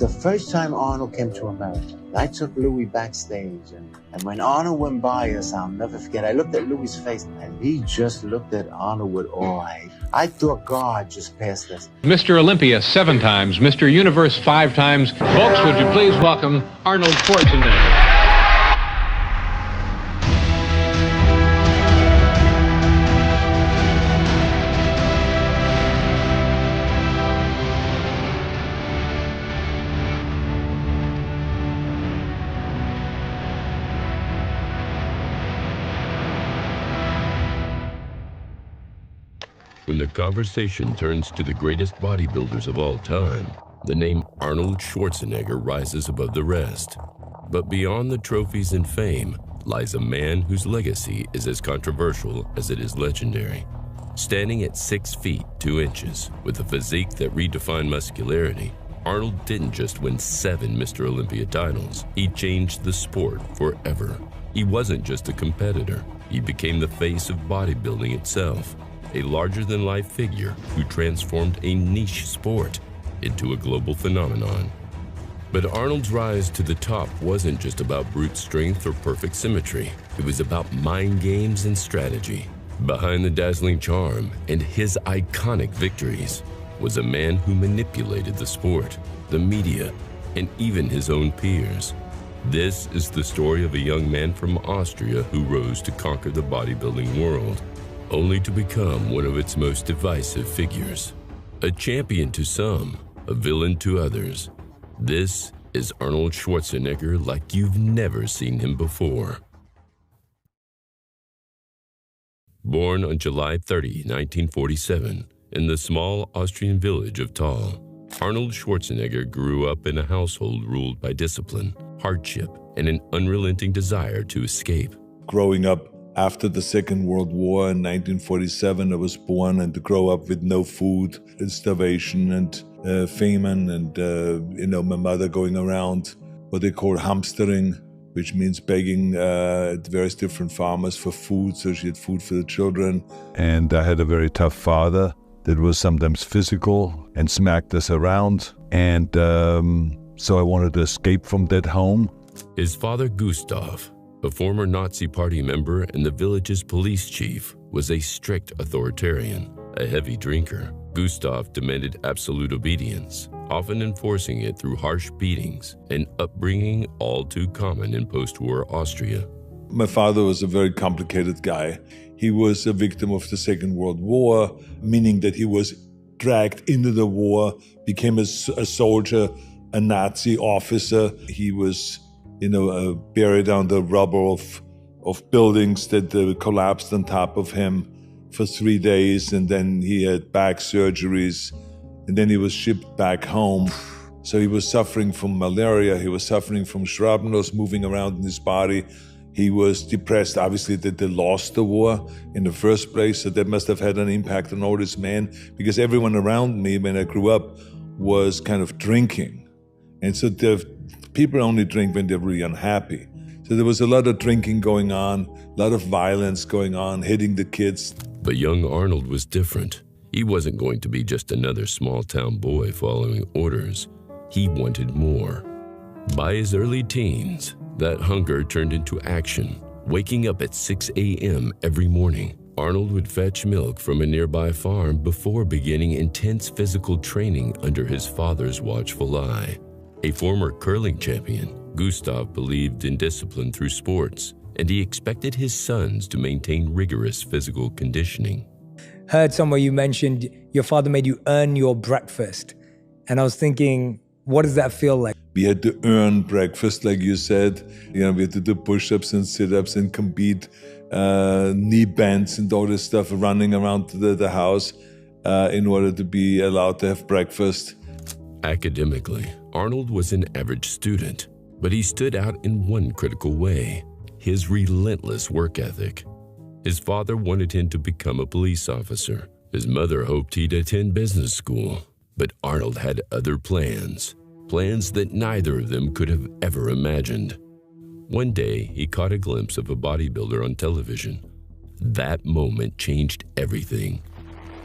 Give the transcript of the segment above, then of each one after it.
The first time Arnold came to America, I took Louis backstage, and when Arnold went by us, I'll never forget, I looked at Louis' face, and he just looked at Arnold with awe. I thought God just passed us. Mr. Olympia 7 times, Mr. Universe 5 times. Folks, would you please welcome Arnold Schwarzenegger. When the conversation turns to the greatest bodybuilders of all time, the name Arnold Schwarzenegger rises above the rest. But beyond the trophies and fame lies a man whose legacy is as controversial as it is legendary. Standing at 6 feet 2 inches with a physique that redefined muscularity, Arnold didn't just win 7 Mr. Olympia titles, he changed the sport forever. He wasn't just a competitor, he became the face of bodybuilding itself. A larger-than-life figure who transformed a niche sport into a global phenomenon. But Arnold's rise to the top wasn't just about brute strength or perfect symmetry. It was about mind games and strategy. Behind the dazzling charm and his iconic victories was a man who manipulated the sport, the media, and even his own peers. This is the story of a young man from Austria who rose to conquer the bodybuilding world, only to become one of its most divisive figures. A champion to some, a villain to others. This is Arnold Schwarzenegger like you've never seen him before. Born on July 30, 1947, in the small Austrian village of Thal, Arnold Schwarzenegger grew up in a household ruled by discipline, hardship, and an unrelenting desire to escape. Growing up after the Second World War in 1947, I was born, and to grow up with no food, starvation and famine, and my mother going around what they call hamstering, which means begging at various different farmers for food, so she had food for the children. And I had a very tough father that was sometimes physical and smacked us around, and so I wanted to escape from that home. His father, Gustav, a former Nazi party member and the village's police chief, was a strict authoritarian, a heavy drinker. Gustav demanded absolute obedience, often enforcing it through harsh beatings, an upbringing all too common in post-war Austria. My father was a very complicated guy. He was a victim of the Second World War, meaning that he was dragged into the war, became a soldier, a Nazi officer. He was buried under rubble of buildings that collapsed on top of him for 3 days, and then he had back surgeries, and then he was shipped back home. So he was suffering from malaria, he was suffering from shrapnels moving around in his body. He was depressed, obviously, that they lost the war in the first place, so that must have had an impact on all these men, because everyone around me when I grew up was kind of drinking. And so people only drink when they're really unhappy. So there was a lot of drinking going on, a lot of violence going on, hitting the kids. But young Arnold was different. He wasn't going to be just another small-town boy following orders. He wanted more. By his early teens, that hunger turned into action. Waking up at 6 a.m. every morning, Arnold would fetch milk from a nearby farm before beginning intense physical training under his father's watchful eye. A former curling champion, Gustav believed in discipline through sports, and he expected his sons to maintain rigorous physical conditioning. Heard somewhere you mentioned your father made you earn your breakfast. And I was thinking, what does that feel like? We had to earn breakfast, like you said. We had to do push-ups and sit-ups and compete, knee bends and all this stuff, running around the house in order to be allowed to have breakfast. Academically, Arnold was an average student, but he stood out in one critical way: his relentless work ethic. His father wanted him to become a police officer. His mother hoped he'd attend business school, but Arnold had other plans that neither of them could have ever imagined. One day, he caught a glimpse of a bodybuilder on television. That moment changed everything.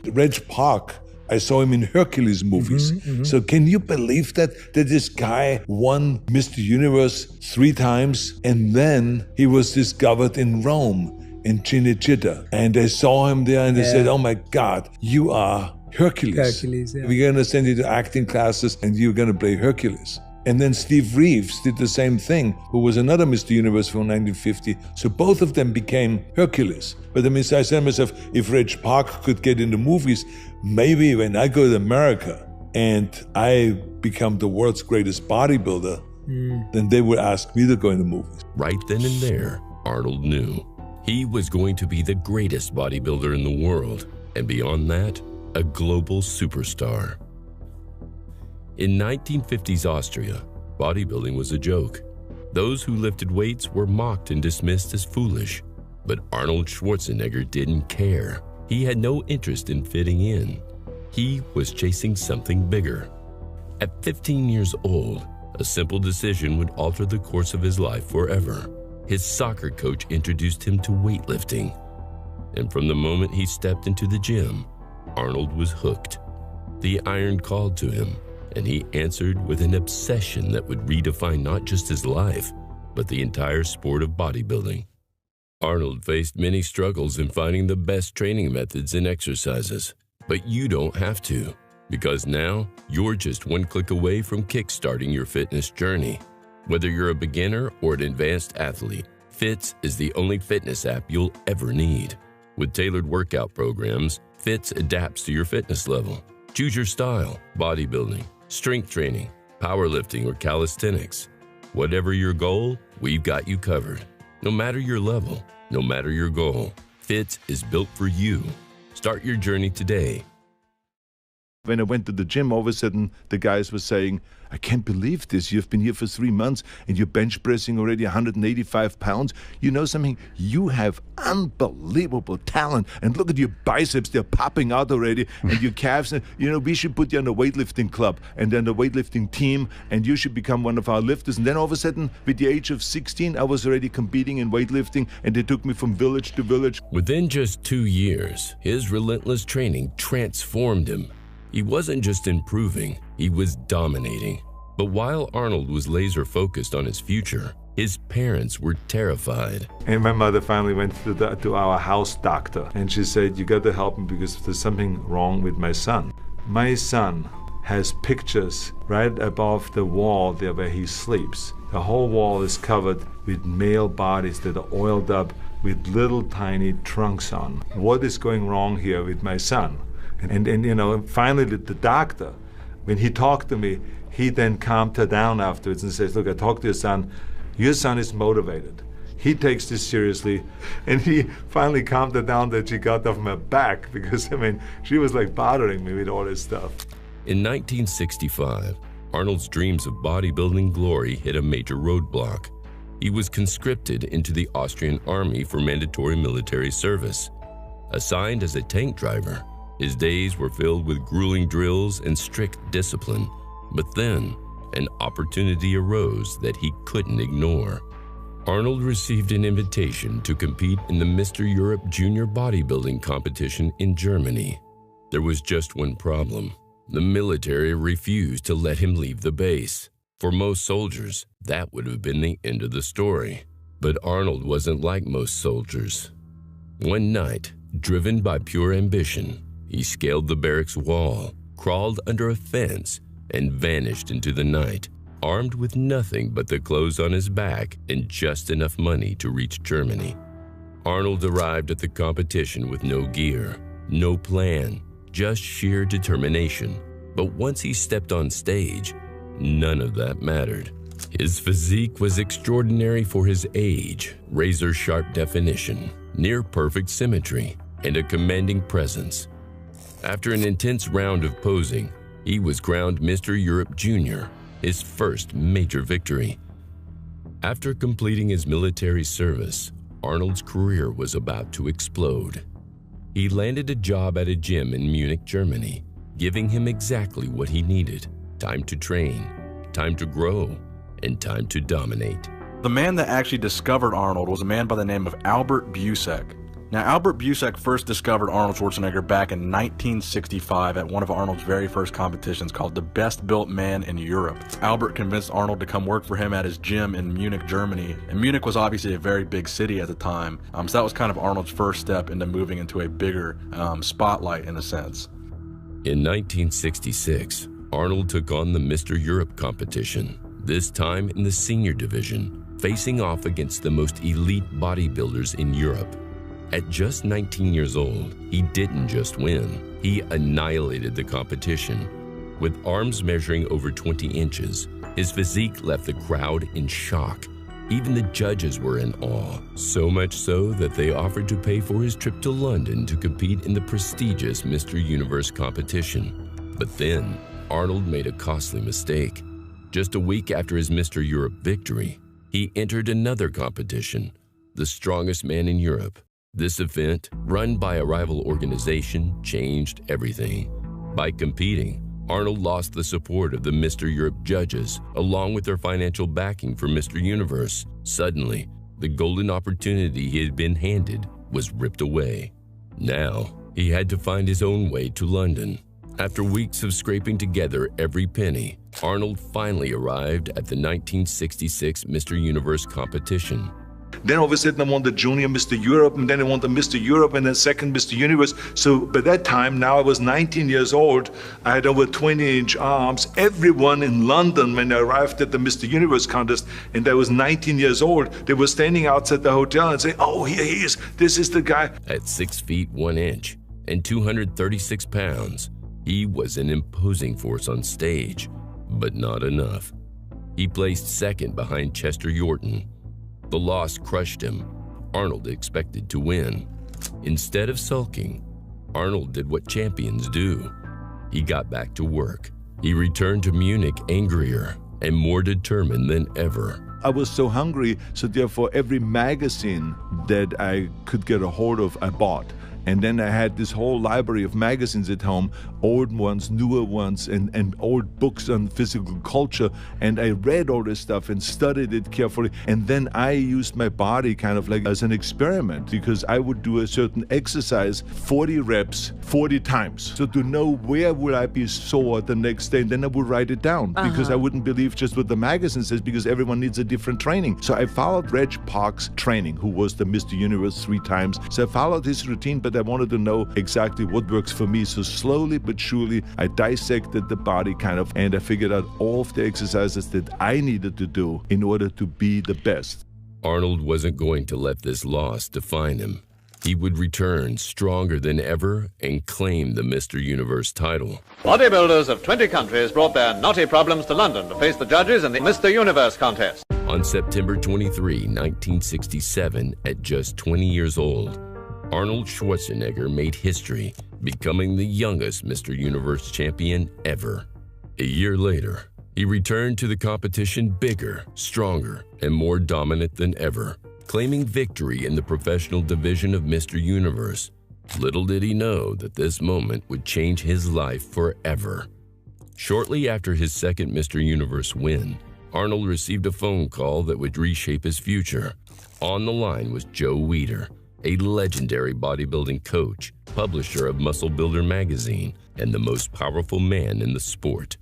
Reg Park I saw him in Hercules movies. So can you believe that this guy won Mr. Universe 3 times, and then he was discovered in Rome, in Cinecittà, and they saw him there and they said, "Oh my God, you are Hercules. Hercules, yeah. We're going to send you to acting classes and you're going to play Hercules." And then Steve Reeves did the same thing, who was another Mr. Universe from 1950. So both of them became Hercules. But I mean, I said to myself, if Reg Park could get in the movies, maybe when I go to America and I become the world's greatest bodybuilder, then they would ask me to go in the movies. Right then and there, Arnold knew he was going to be the greatest bodybuilder in the world, and beyond that, a global superstar. In 1950s Austria, bodybuilding was a joke. Those who lifted weights were mocked and dismissed as foolish. But Arnold Schwarzenegger didn't care. He had no interest in fitting in. He was chasing something bigger. At 15 years old, a simple decision would alter the course of his life forever. His soccer coach introduced him to weightlifting. And from the moment he stepped into the gym, Arnold was hooked. The iron called to him, and he answered with an obsession that would redefine not just his life, but the entire sport of bodybuilding. Arnold faced many struggles in finding the best training methods and exercises, but you don't have to, because now you're just one click away from kickstarting your fitness journey. Whether you're a beginner or an advanced athlete, Fitz is the only fitness app you'll ever need. With tailored workout programs, Fitz adapts to your fitness level. Choose your style: bodybuilding, strength training, powerlifting, or calisthenics. Whatever your goal, we've got you covered. No matter your level, no matter your goal, Fitz is built for you. Start your journey today. When I went to the gym, all of a sudden the guys were saying, "I can't believe this. You've been here for 3 months and you're bench pressing already 185 pounds. You know something? You have unbelievable talent. And look at your biceps, they're popping out already. And your calves, you know, we should put you on a weightlifting club and then the weightlifting team, and you should become one of our lifters." And then all of a sudden, with the age of 16, I was already competing in weightlifting, and they took me from village to village. Within just 2 years, his relentless training transformed him. He wasn't just improving, he was dominating. But while Arnold was laser focused on his future, his parents were terrified. And my mother finally went to our house doctor, and she said, "You got to help me because there's something wrong with my son." My son has pictures right above the wall there where he sleeps. The whole wall is covered with male bodies that are oiled up with little tiny trunks on. What is going wrong here with my son? And you know, finally the doctor, when he talked to me, he then calmed her down afterwards and says, "Look, I talked to your son. Your son is motivated. He takes this seriously." And he finally calmed her down that she got off my back, because, I mean, she was like bothering me with all this stuff. In 1965, Arnold's dreams of bodybuilding glory hit a major roadblock. He was conscripted into the Austrian army for mandatory military service. Assigned as a tank driver, his days were filled with grueling drills and strict discipline. But then, an opportunity arose that he couldn't ignore. Arnold received an invitation to compete in the Mr. Europe Junior Bodybuilding competition in Germany. There was just one problem. The military refused to let him leave the base. For most soldiers, that would have been the end of the story. But Arnold wasn't like most soldiers. One night, driven by pure ambition, he scaled the barracks wall, crawled under a fence, and vanished into the night, armed with nothing but the clothes on his back and just enough money to reach Germany. Arnold arrived at the competition with no gear, no plan, just sheer determination. But once he stepped on stage, none of that mattered. His physique was extraordinary for his age, razor-sharp definition, near-perfect symmetry, and a commanding presence. After an intense round of posing, he was crowned Mr. Europe Junior, his first major victory. After completing his military service, Arnold's career was about to explode. He landed a job at a gym in Munich, Germany, giving him exactly what he needed: time to train, time to grow, and time to dominate. The man that actually discovered Arnold was a man by the name of Albert Busek. Now, Albert Busak first discovered Arnold Schwarzenegger back in 1965 at one of Arnold's very first competitions called the Best Built Man in Europe. Albert convinced Arnold to come work for him at his gym in Munich, Germany. And Munich was obviously a very big city at the time, so that was kind of Arnold's first step into moving into a bigger spotlight in a sense. In 1966, Arnold took on the Mr. Europe competition, this time in the senior division, facing off against the most elite bodybuilders in Europe. At just 19 years old, he didn't just win, he annihilated the competition. With arms measuring over 20 inches, his physique left the crowd in shock. Even the judges were in awe, so much so that they offered to pay for his trip to London to compete in the prestigious Mr. Universe competition. But then, Arnold made a costly mistake. Just a week after his Mr. Europe victory, he entered another competition, the Strongest Man in Europe. This event, run by a rival organization, changed everything. By competing, Arnold lost the support of the Mr. Europe judges, along with their financial backing for Mr. Universe. Suddenly, the golden opportunity he had been handed was ripped away. Now, he had to find his own way to London. After weeks of scraping together every penny, Arnold finally arrived at the 1966 Mr. Universe competition. Then all of a sudden I won the Junior Mr. Europe, and then I won the Mr. Europe, and then second Mr. Universe. So by that time, now I was 19 years old, I had over 20-inch arms. Everyone in London, when I arrived at the Mr. Universe contest, and I was 19 years old, they were standing outside the hotel and saying, "Oh, here he is, this is the guy." At 6 feet 1 inch and 236 pounds, he was an imposing force on stage, but not enough. He placed second behind Chester Yorton. The loss crushed him. Arnold expected to win. Instead of sulking, Arnold did what champions do. He got back to work. He returned to Munich angrier and more determined than ever. I was so hungry, so therefore every magazine that I could get a hold of, I bought. And then I had this whole library of magazines at home, old ones, newer ones, and old books on physical culture. And I read all this stuff and studied it carefully. And then I used my body kind of like as an experiment, because I would do a certain exercise, 40 reps, 40 times. So to know where will I be sore the next day, and then I would write it down, because I wouldn't believe just what the magazine says, because everyone needs a different training. So I followed Reg Park's training, who was the Mr. Universe 3 times. So I followed his routine, but I wanted to know exactly what works for me. So slowly but surely, I dissected the body kind of, and I figured out all of the exercises that I needed to do in order to be the best. Arnold wasn't going to let this loss define him. He would return stronger than ever and claim the Mr. Universe title. Bodybuilders of 20 countries brought their knotty problems to London to face the judges in the Mr. Universe contest. On September 23, 1967, at just 20 years old, Arnold Schwarzenegger made history, becoming the youngest Mr. Universe champion ever. A year later, he returned to the competition bigger, stronger, and more dominant than ever, claiming victory in the professional division of Mr. Universe. Little did he know that this moment would change his life forever. Shortly after his second Mr. Universe win, Arnold received a phone call that would reshape his future. On the line was Joe Weider, a legendary bodybuilding coach, publisher of Muscle Builder magazine, and the most powerful man in the sport.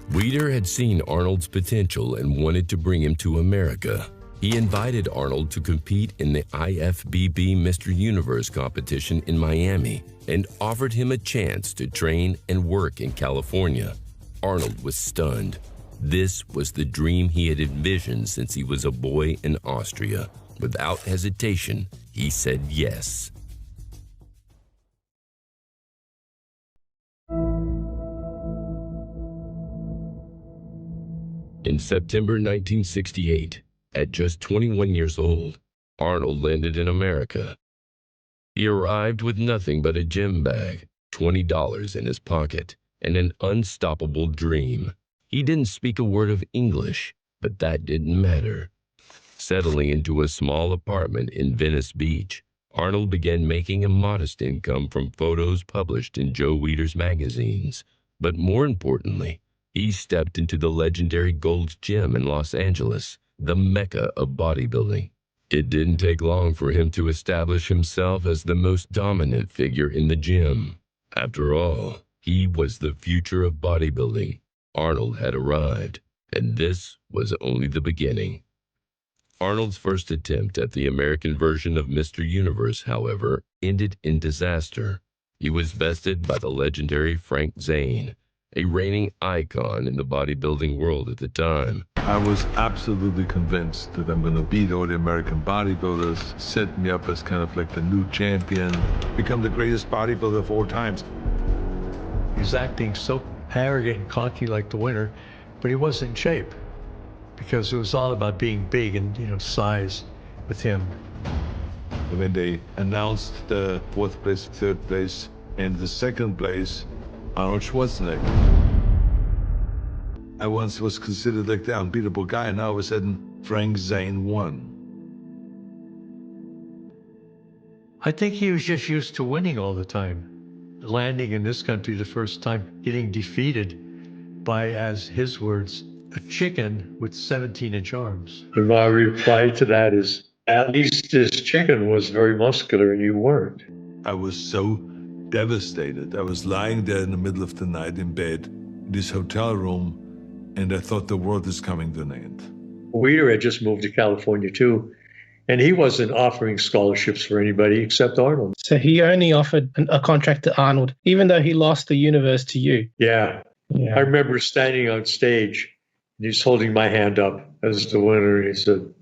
Weider had seen Arnold's potential and wanted to bring him to America. He invited Arnold to compete in the IFBB Mr. Universe competition in Miami and offered him a chance to train and work in California. Arnold was stunned. This was the dream he had envisioned since he was a boy in Austria. Without hesitation, he said yes. In September 1968, at just 21 years old, Arnold landed in America. He arrived with nothing but a gym bag, $20 in his pocket, and an unstoppable dream. He didn't speak a word of English, but that didn't matter. Settling into a small apartment in Venice Beach, Arnold began making a modest income from photos published in Joe Weider's magazines. But more importantly, he stepped into the legendary Gold's Gym in Los Angeles, the mecca of bodybuilding. It didn't take long for him to establish himself as the most dominant figure in the gym. After all, he was the future of bodybuilding. Arnold had arrived, and this was only the beginning. Arnold's first attempt at the American version of Mr. Universe, however, ended in disaster. He was bested by the legendary Frank Zane, a reigning icon in the bodybuilding world at the time. I was absolutely convinced that I'm going to beat all the American bodybuilders, set me up as kind of like the new champion, become the greatest bodybuilder of all times. He was acting so arrogant and cocky like the winner, but he wasn't in shape because it was all about being big and, size with him. When they announced the 4th place, 3rd place, and the 2nd place, Arnold Schwarzenegger. I once was considered like the unbeatable guy, and now all of a sudden, Frank Zane won. I think he was just used to winning all the time. Landing in this country the first time, getting defeated by, as his words, a chicken with 17-inch arms. And my reply to that is, at least this chicken was very muscular and you weren't. I was so devastated. I was lying there in the middle of the night in bed, in this hotel room, and I thought the world is coming to an end. Weider had just moved to California too, and he wasn't offering scholarships for anybody except Arnold. So he only offered a contract to Arnold, even though he lost the universe to you. Yeah. I remember standing on stage, and he's holding my hand up as the winner, and he said,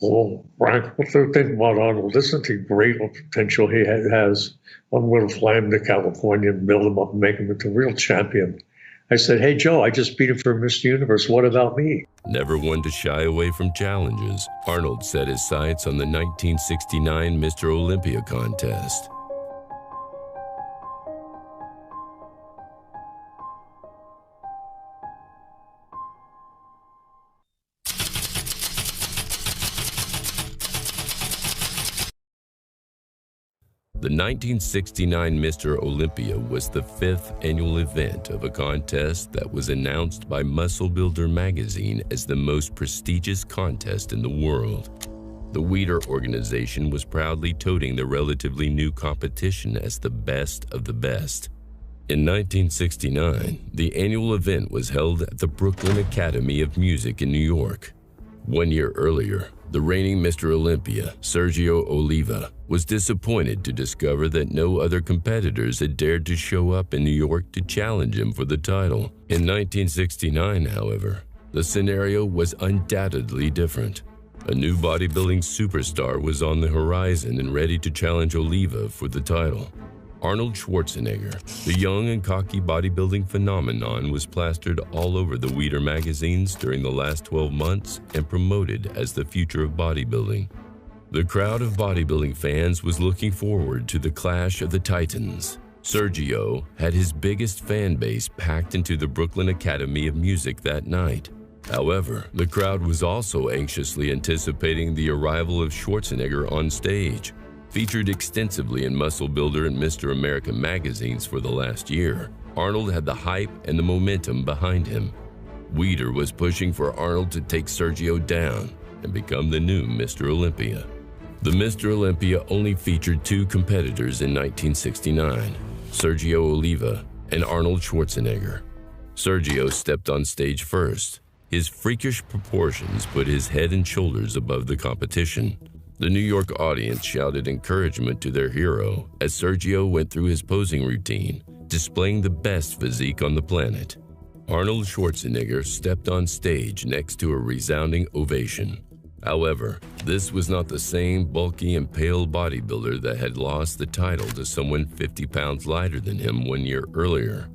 "Oh, Frank, what do you think about Arnold? Isn't he great what potential he has? I'm going to fly him to California and build him up and make him into a real champion." I said, "Hey, Joe, I just beat him for Mr. Universe. What about me?" Never one to shy away from challenges, Arnold set his sights on the 1969 Mr. Olympia contest. The 1969 Mr. Olympia was the 5th annual event of a contest that was announced by Muscle Builder magazine as the most prestigious contest in the world. The Weider organization was proudly touting the relatively new competition as the best of the best. In 1969, the annual event was held at the Brooklyn Academy of Music in New York. 1 year earlier, the reigning Mr. Olympia, Sergio Oliva, was disappointed to discover that no other competitors had dared to show up in New York to challenge him for the title. In 1969, however, the scenario was undoubtedly different. A new bodybuilding superstar was on the horizon and ready to challenge Oliva for the title. Arnold Schwarzenegger, the young and cocky bodybuilding phenomenon, was plastered all over the Weider magazines during the last 12 months and promoted as the future of bodybuilding. The crowd of bodybuilding fans was looking forward to the clash of the titans. Sergio had his biggest fan base packed into the Brooklyn Academy of Music that night. However, the crowd was also anxiously anticipating the arrival of Schwarzenegger on stage. Featured extensively in Muscle Builder and Mr. America magazines for the last year, Arnold had the hype and the momentum behind him. Weider was pushing for Arnold to take Sergio down and become the new Mr. Olympia. The Mr. Olympia only featured 2 competitors in 1969, Sergio Oliva and Arnold Schwarzenegger. Sergio stepped on stage first. His freakish proportions put his head and shoulders above the competition. The New York audience shouted encouragement to their hero as Sergio went through his posing routine, displaying the best physique on the planet. Arnold Schwarzenegger stepped on stage next to a resounding ovation. However, this was not the same bulky and pale bodybuilder that had lost the title to someone 50 pounds lighter than him 1 year earlier.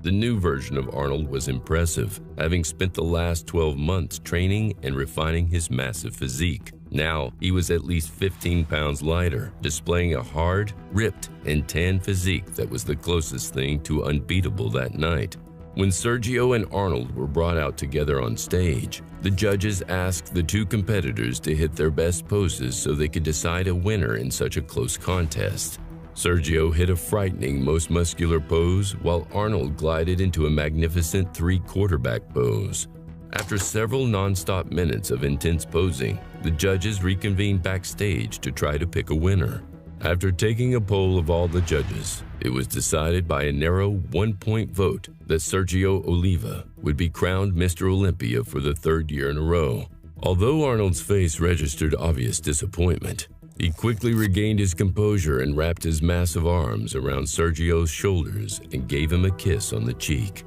The new version of Arnold was impressive, having spent the last 12 months training and refining his massive physique. Now, he was at least 15 pounds lighter, displaying a hard, ripped, and tan physique that was the closest thing to unbeatable that night. When Sergio and Arnold were brought out together on stage, the judges asked the 2 competitors to hit their best poses so they could decide a winner in such a close contest. Sergio hit a frightening most muscular pose, while Arnold glided into a magnificent 3 quarterback pose. After several non-stop minutes of intense posing, the judges reconvened backstage to try to pick a winner. After taking a poll of all the judges, it was decided by a narrow 1-point vote that Sergio Oliva would be crowned Mr. Olympia for the 3rd year in a row. Although Arnold's face registered obvious disappointment, he quickly regained his composure and wrapped his massive arms around Sergio's shoulders and gave him a kiss on the cheek.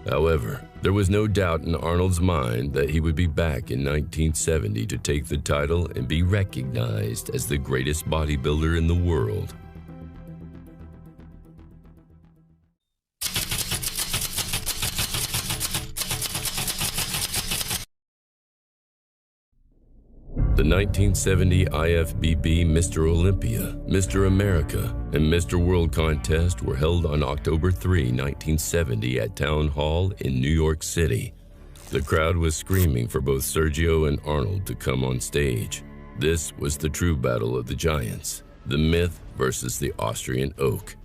However, there was no doubt in Arnold's mind that he would be back in 1970 to take the title and be recognized as the greatest bodybuilder in the world. The 1970 IFBB Mr. Olympia, Mr. America, and Mr. World contest were held on October 3, 1970 at Town Hall in New York City. The crowd was screaming for both Sergio and Arnold to come on stage. This was the true battle of the giants, the myth versus the Austrian oak.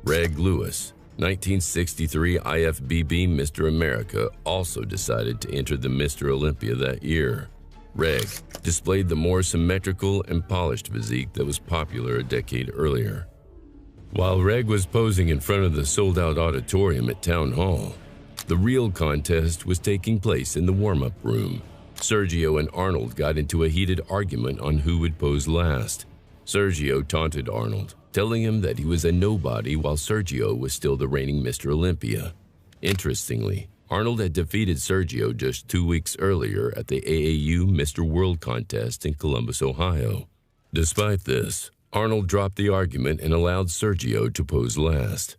Reg Lewis, 1963 IFBB Mr. America, also decided to enter the Mr. Olympia that year. Reg displayed the more symmetrical and polished physique that was popular a decade earlier. While Reg was posing in front of the sold-out auditorium at Town Hall, the real contest was taking place in the warm-up room. Sergio and Arnold got into a heated argument on who would pose last. Sergio taunted Arnold, telling him that he was a nobody while Sergio was still the reigning Mr. Olympia. Interestingly, Arnold had defeated Sergio just 2 weeks earlier at the AAU Mr. World contest in Columbus, Ohio. Despite this, Arnold dropped the argument and allowed Sergio to pose last.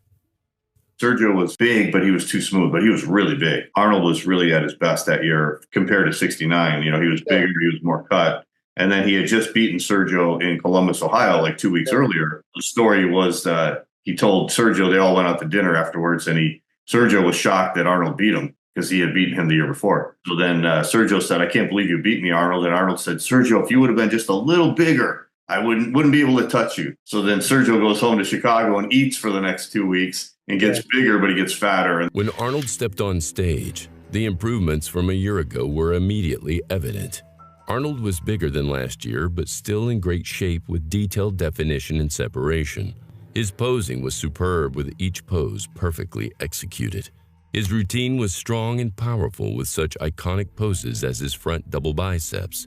Sergio was big, but he was too smooth, but he was really big. Arnold was really at his best that year compared to 69. You know, he was bigger, he was more cut. And then he had just beaten Sergio in Columbus, Ohio, like 2 weeks earlier. The story was that he told Sergio, they all went out to dinner afterwards, and Sergio was shocked that Arnold beat him because he had beaten him the year before. So then Sergio said, "I can't believe you beat me, Arnold." And Arnold said, "Sergio, if you would have been just a little bigger, I wouldn't be able to touch you." So then Sergio goes home to Chicago and eats for the next 2 weeks and gets bigger, but he gets fatter. When Arnold stepped on stage, the improvements from a year ago were immediately evident. Arnold was bigger than last year, but still in great shape with detailed definition and separation. His posing was superb, with each pose perfectly executed. His routine was strong and powerful, with such iconic poses as his front double biceps,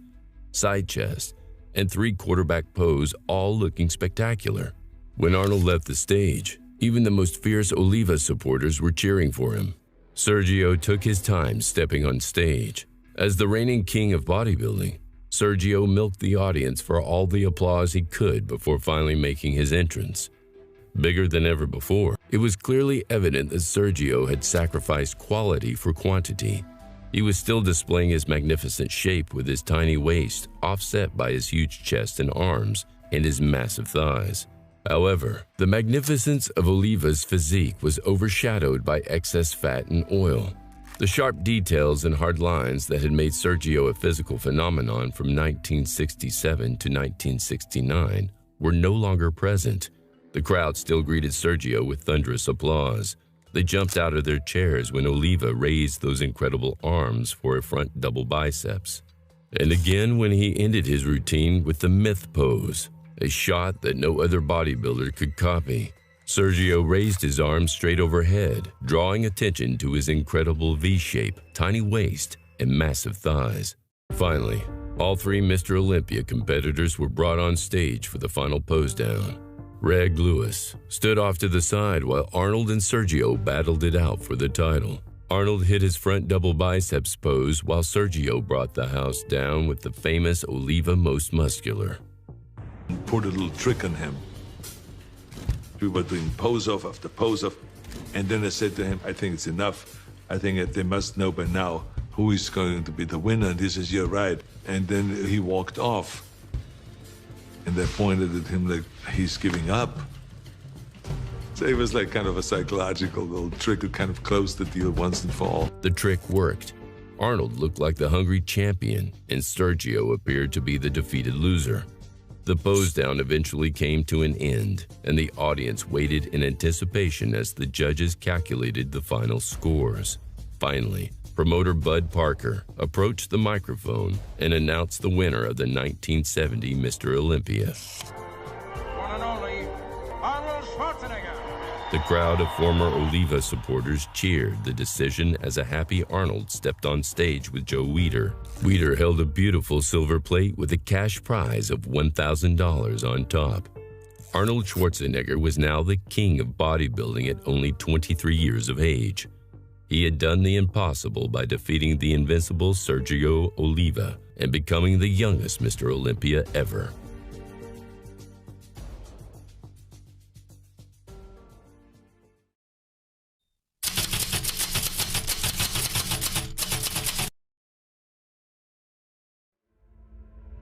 side chest, and 3-quarterback pose, all looking spectacular. When Arnold left the stage, even the most fierce Oliva supporters were cheering for him. Sergio took his time stepping on stage. As the reigning king of bodybuilding, Sergio milked the audience for all the applause he could before finally making his entrance. Bigger than ever before, it was clearly evident that Sergio had sacrificed quality for quantity. He was still displaying his magnificent shape with his tiny waist offset by his huge chest and arms and his massive thighs. However, the magnificence of Oliva's physique was overshadowed by excess fat and oil. The sharp details and hard lines that had made Sergio a physical phenomenon from 1967 to 1969 were no longer present. The crowd still greeted Sergio with thunderous applause. They jumped out of their chairs when Oliva raised those incredible arms for a front double biceps. And again when he ended his routine with the myth pose, a shot that no other bodybuilder could copy. Sergio raised his arms straight overhead, drawing attention to his incredible V-shape, tiny waist, and massive thighs. Finally, all 3 Mr. Olympia competitors were brought on stage for the final pose down. Reg Lewis stood off to the side while Arnold and Sergio battled it out for the title. Arnold hit his front double biceps pose while Sergio brought the house down with the famous Oliva Most Muscular. Put a little trick on him. We were doing pose off after pose off, and then I said to him, "I think it's enough. I think that they must know by now who is going to be the winner, and this is your right." And then he walked off. And I pointed at him like he's giving up. So it was like kind of a psychological little trick that kind of closed the deal once and for all. The trick worked. Arnold looked like the hungry champion, and Sergio appeared to be the defeated loser. The pose down eventually came to an end, and the audience waited in anticipation as the judges calculated the final scores. Finally, promoter Bud Parker approached the microphone and announced the winner of the 1970 Mr. Olympia. One and only, Arnold Schwarzenegger. The crowd of former Oliva supporters cheered the decision as a happy Arnold stepped on stage with Joe Weider. Weider held a beautiful silver plate with a cash prize of $1,000 on top. Arnold Schwarzenegger was now the king of bodybuilding at only 23 years of age. He had done the impossible by defeating the invincible Sergio Oliva and becoming the youngest Mr. Olympia ever.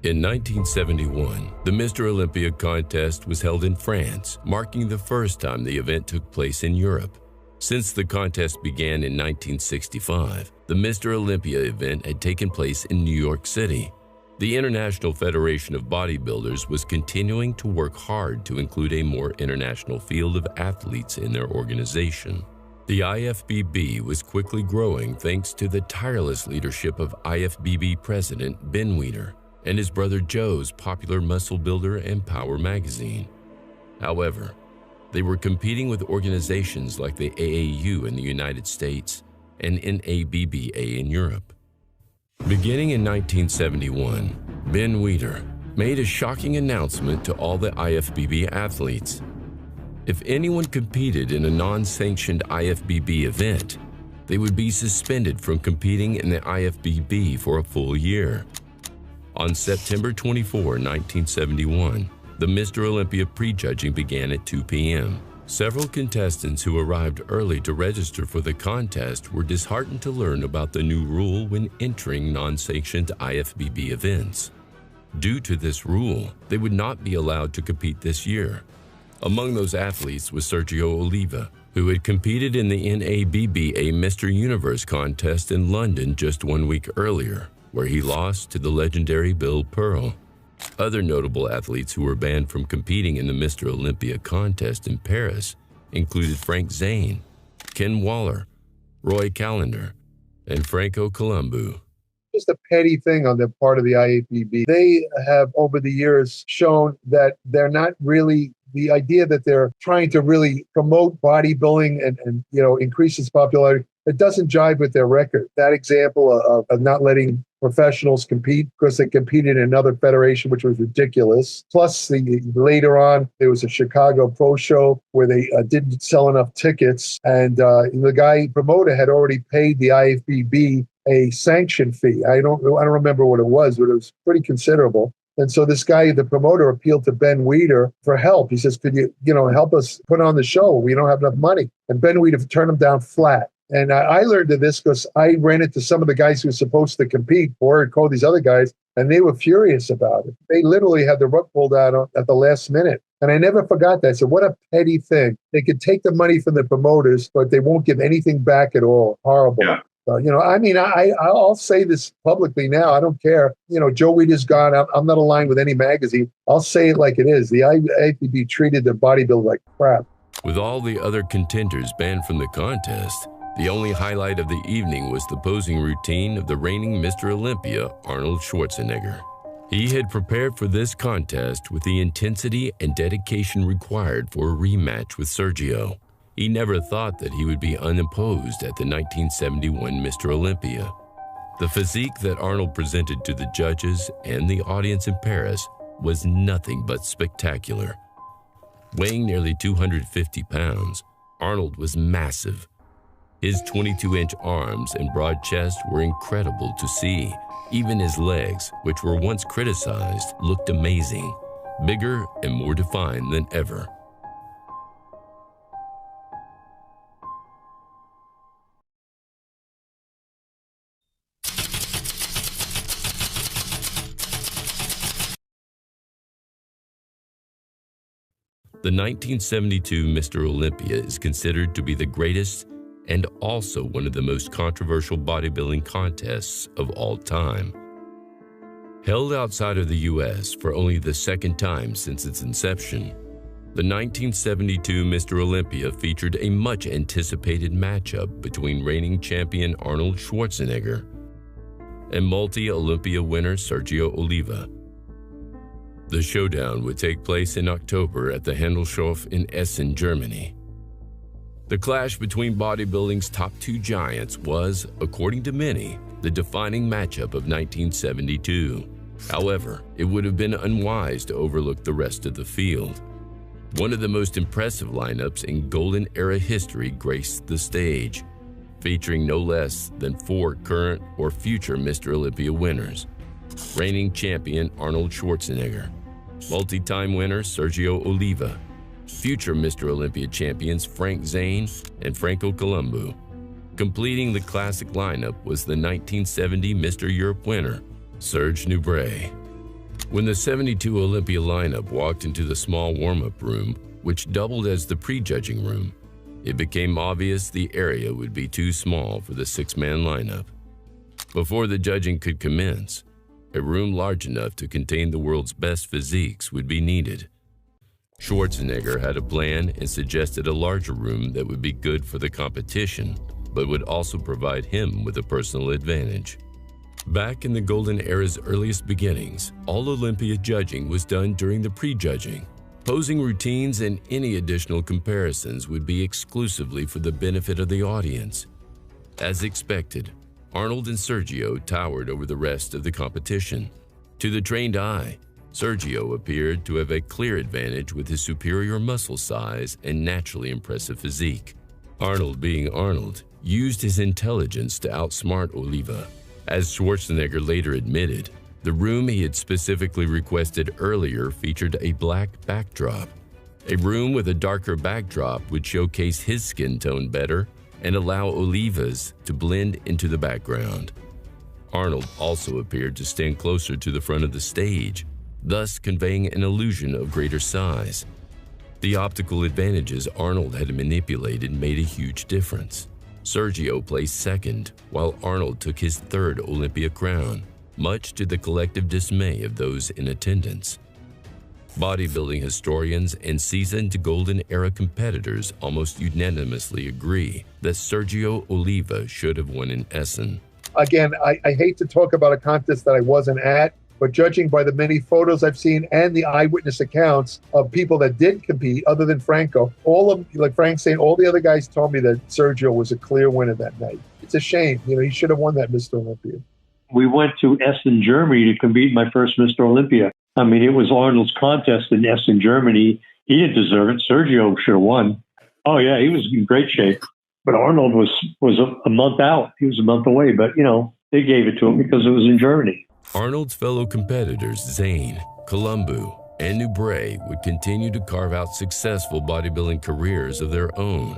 In 1971, the Mr. Olympia contest was held in France, marking the first time the event took place in Europe. Since the contest began in 1965, the Mr. Olympia event had taken place in New York City. The International Federation of Bodybuilders was continuing to work hard to include a more international field of athletes in their organization. The IFBB was quickly growing thanks to the tireless leadership of IFBB President Ben Weider and his brother Joe's popular Muscle Builder and Power magazine. However, they were competing with organizations like the AAU in the United States and NABBA in Europe. Beginning in 1971, Ben Weider made a shocking announcement to all the IFBB athletes. If anyone competed in a non-sanctioned IFBB event, they would be suspended from competing in the IFBB for a full year. On September 24, 1971, the Mr. Olympia prejudging began at 2 p.m. Several contestants who arrived early to register for the contest were disheartened to learn about the new rule when entering non-sanctioned IFBB events. Due to this rule, they would not be allowed to compete this year. Among those athletes was Sergio Oliva, who had competed in the NABBA Mr. Universe contest in London just 1 week earlier, where he lost to the legendary Bill Pearl. Other notable athletes who were banned from competing in the Mr. Olympia contest in Paris included Frank Zane, Ken Waller, Roy Callender, and Franco Columbu. Just a petty thing on the part of the IAPB. They have over the years shown that they're not really, the idea that they're trying to really promote bodybuilding and increase its popularity, it doesn't jive with their record. That example of not letting professionals compete because they competed in another federation, which was ridiculous. Plus, later on, there was a Chicago Pro Show where they didn't sell enough tickets, and the guy promoter had already paid the IFBB a sanction fee. I don't remember what it was, but it was pretty considerable. And so this guy, the promoter, appealed to Ben Weider for help. He says, "Could you, help us put on the show? We don't have enough money." And Ben Weider turned him down flat. And I learned of this because I ran into some of the guys who were supposed to compete, or called these other guys, and they were furious about it. They literally had the rug pulled out at the last minute. And I never forgot that. I said, what a petty thing. They could take the money from the promoters, but they won't give anything back at all. Horrible. Yeah. I'll say this publicly now. I don't care. Joe Weider's gone. I'm not aligned with any magazine. I'll say it like it is. The IFBB treated the bodybuilder like crap. With all the other contenders banned from the contest, the only highlight of the evening was the posing routine of the reigning Mr. Olympia, Arnold Schwarzenegger. He had prepared for this contest with the intensity and dedication required for a rematch with Sergio. He never thought that he would be unopposed at the 1971 Mr. Olympia. The physique that Arnold presented to the judges and the audience in Paris was nothing but spectacular. Weighing nearly 250 pounds, Arnold was massive. His 22-inch arms and broad chest were incredible to see. Even his legs, which were once criticized, looked amazing, bigger and more defined than ever. The 1972 Mr. Olympia is considered to be the greatest and also one of the most controversial bodybuilding contests of all time. Held outside of the U.S. for only the second time since its inception, The 1972 Mr. Olympia featured a much-anticipated matchup between reigning champion Arnold Schwarzenegger and multi-Olympia winner Sergio Oliva. The showdown would take place in October at the Handelshof in Essen, Germany. The clash between bodybuilding's top two giants was, according to many, the defining matchup of 1972. However, it would have been unwise to overlook the rest of the field. One of the most impressive lineups in Golden Era history graced the stage, featuring no less than 4 current or future Mr. Olympia winners: reigning champion Arnold Schwarzenegger, multi-time winner Sergio Oliva, future Mr. Olympia champions Frank Zane and Franco Columbu. Completing the classic lineup was the 1970 Mr. Europe winner, Serge Nubret. When the 72 Olympia lineup walked into the small warm-up room, which doubled as the prejudging room, it became obvious the area would be too small for the 6-man lineup. Before the judging could commence, a room large enough to contain the world's best physiques would be needed. Schwarzenegger had a plan and suggested a larger room that would be good for the competition, but would also provide him with a personal advantage. Back in the Golden Era's earliest beginnings, all Olympia judging was done during the prejudging. Posing routines and any additional comparisons would be exclusively for the benefit of the audience. As expected, Arnold and Sergio towered over the rest of the competition. To the trained eye, Sergio appeared to have a clear advantage with his superior muscle size and naturally impressive physique. Arnold, being Arnold, used his intelligence to outsmart Oliva. As Schwarzenegger later admitted, the room he had specifically requested earlier featured a black backdrop. A room with a darker backdrop would showcase his skin tone better and allow Oliva's to blend into the background. Arnold also appeared to stand closer to the front of the stage, thus conveying an illusion of greater size. The optical advantages Arnold had manipulated made a huge difference. Sergio placed second, while Arnold took his 3rd Olympia crown, much to the collective dismay of those in attendance. Bodybuilding historians and seasoned Golden Era competitors almost unanimously agree that Sergio Oliva should have won in Essen. Again, I hate to talk about a contest that I wasn't at, but judging by the many photos I've seen and the eyewitness accounts of people that did compete, other than Franco, all of, like Frank's saying, all the other guys told me that Sergio was a clear winner that night. It's a shame. You know, he should have won that Mr. Olympia. We went to Essen, Germany to compete in my first Mr. Olympia. I mean, it was Arnold's contest in Essen, Germany. He didn't deserve it. Sergio should have won. Oh, yeah, he was in great shape. But Arnold was a month out. He was a month away. But, you know, they gave it to him because it was in Germany. Arnold's fellow competitors Zane, Columbu, and Nubret would continue to carve out successful bodybuilding careers of their own,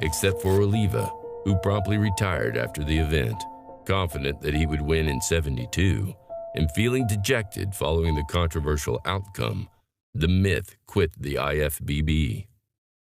except for Oliva, who promptly retired after the event, confident that he would win in 72, and feeling dejected following the controversial outcome. The myth quit the IFBB.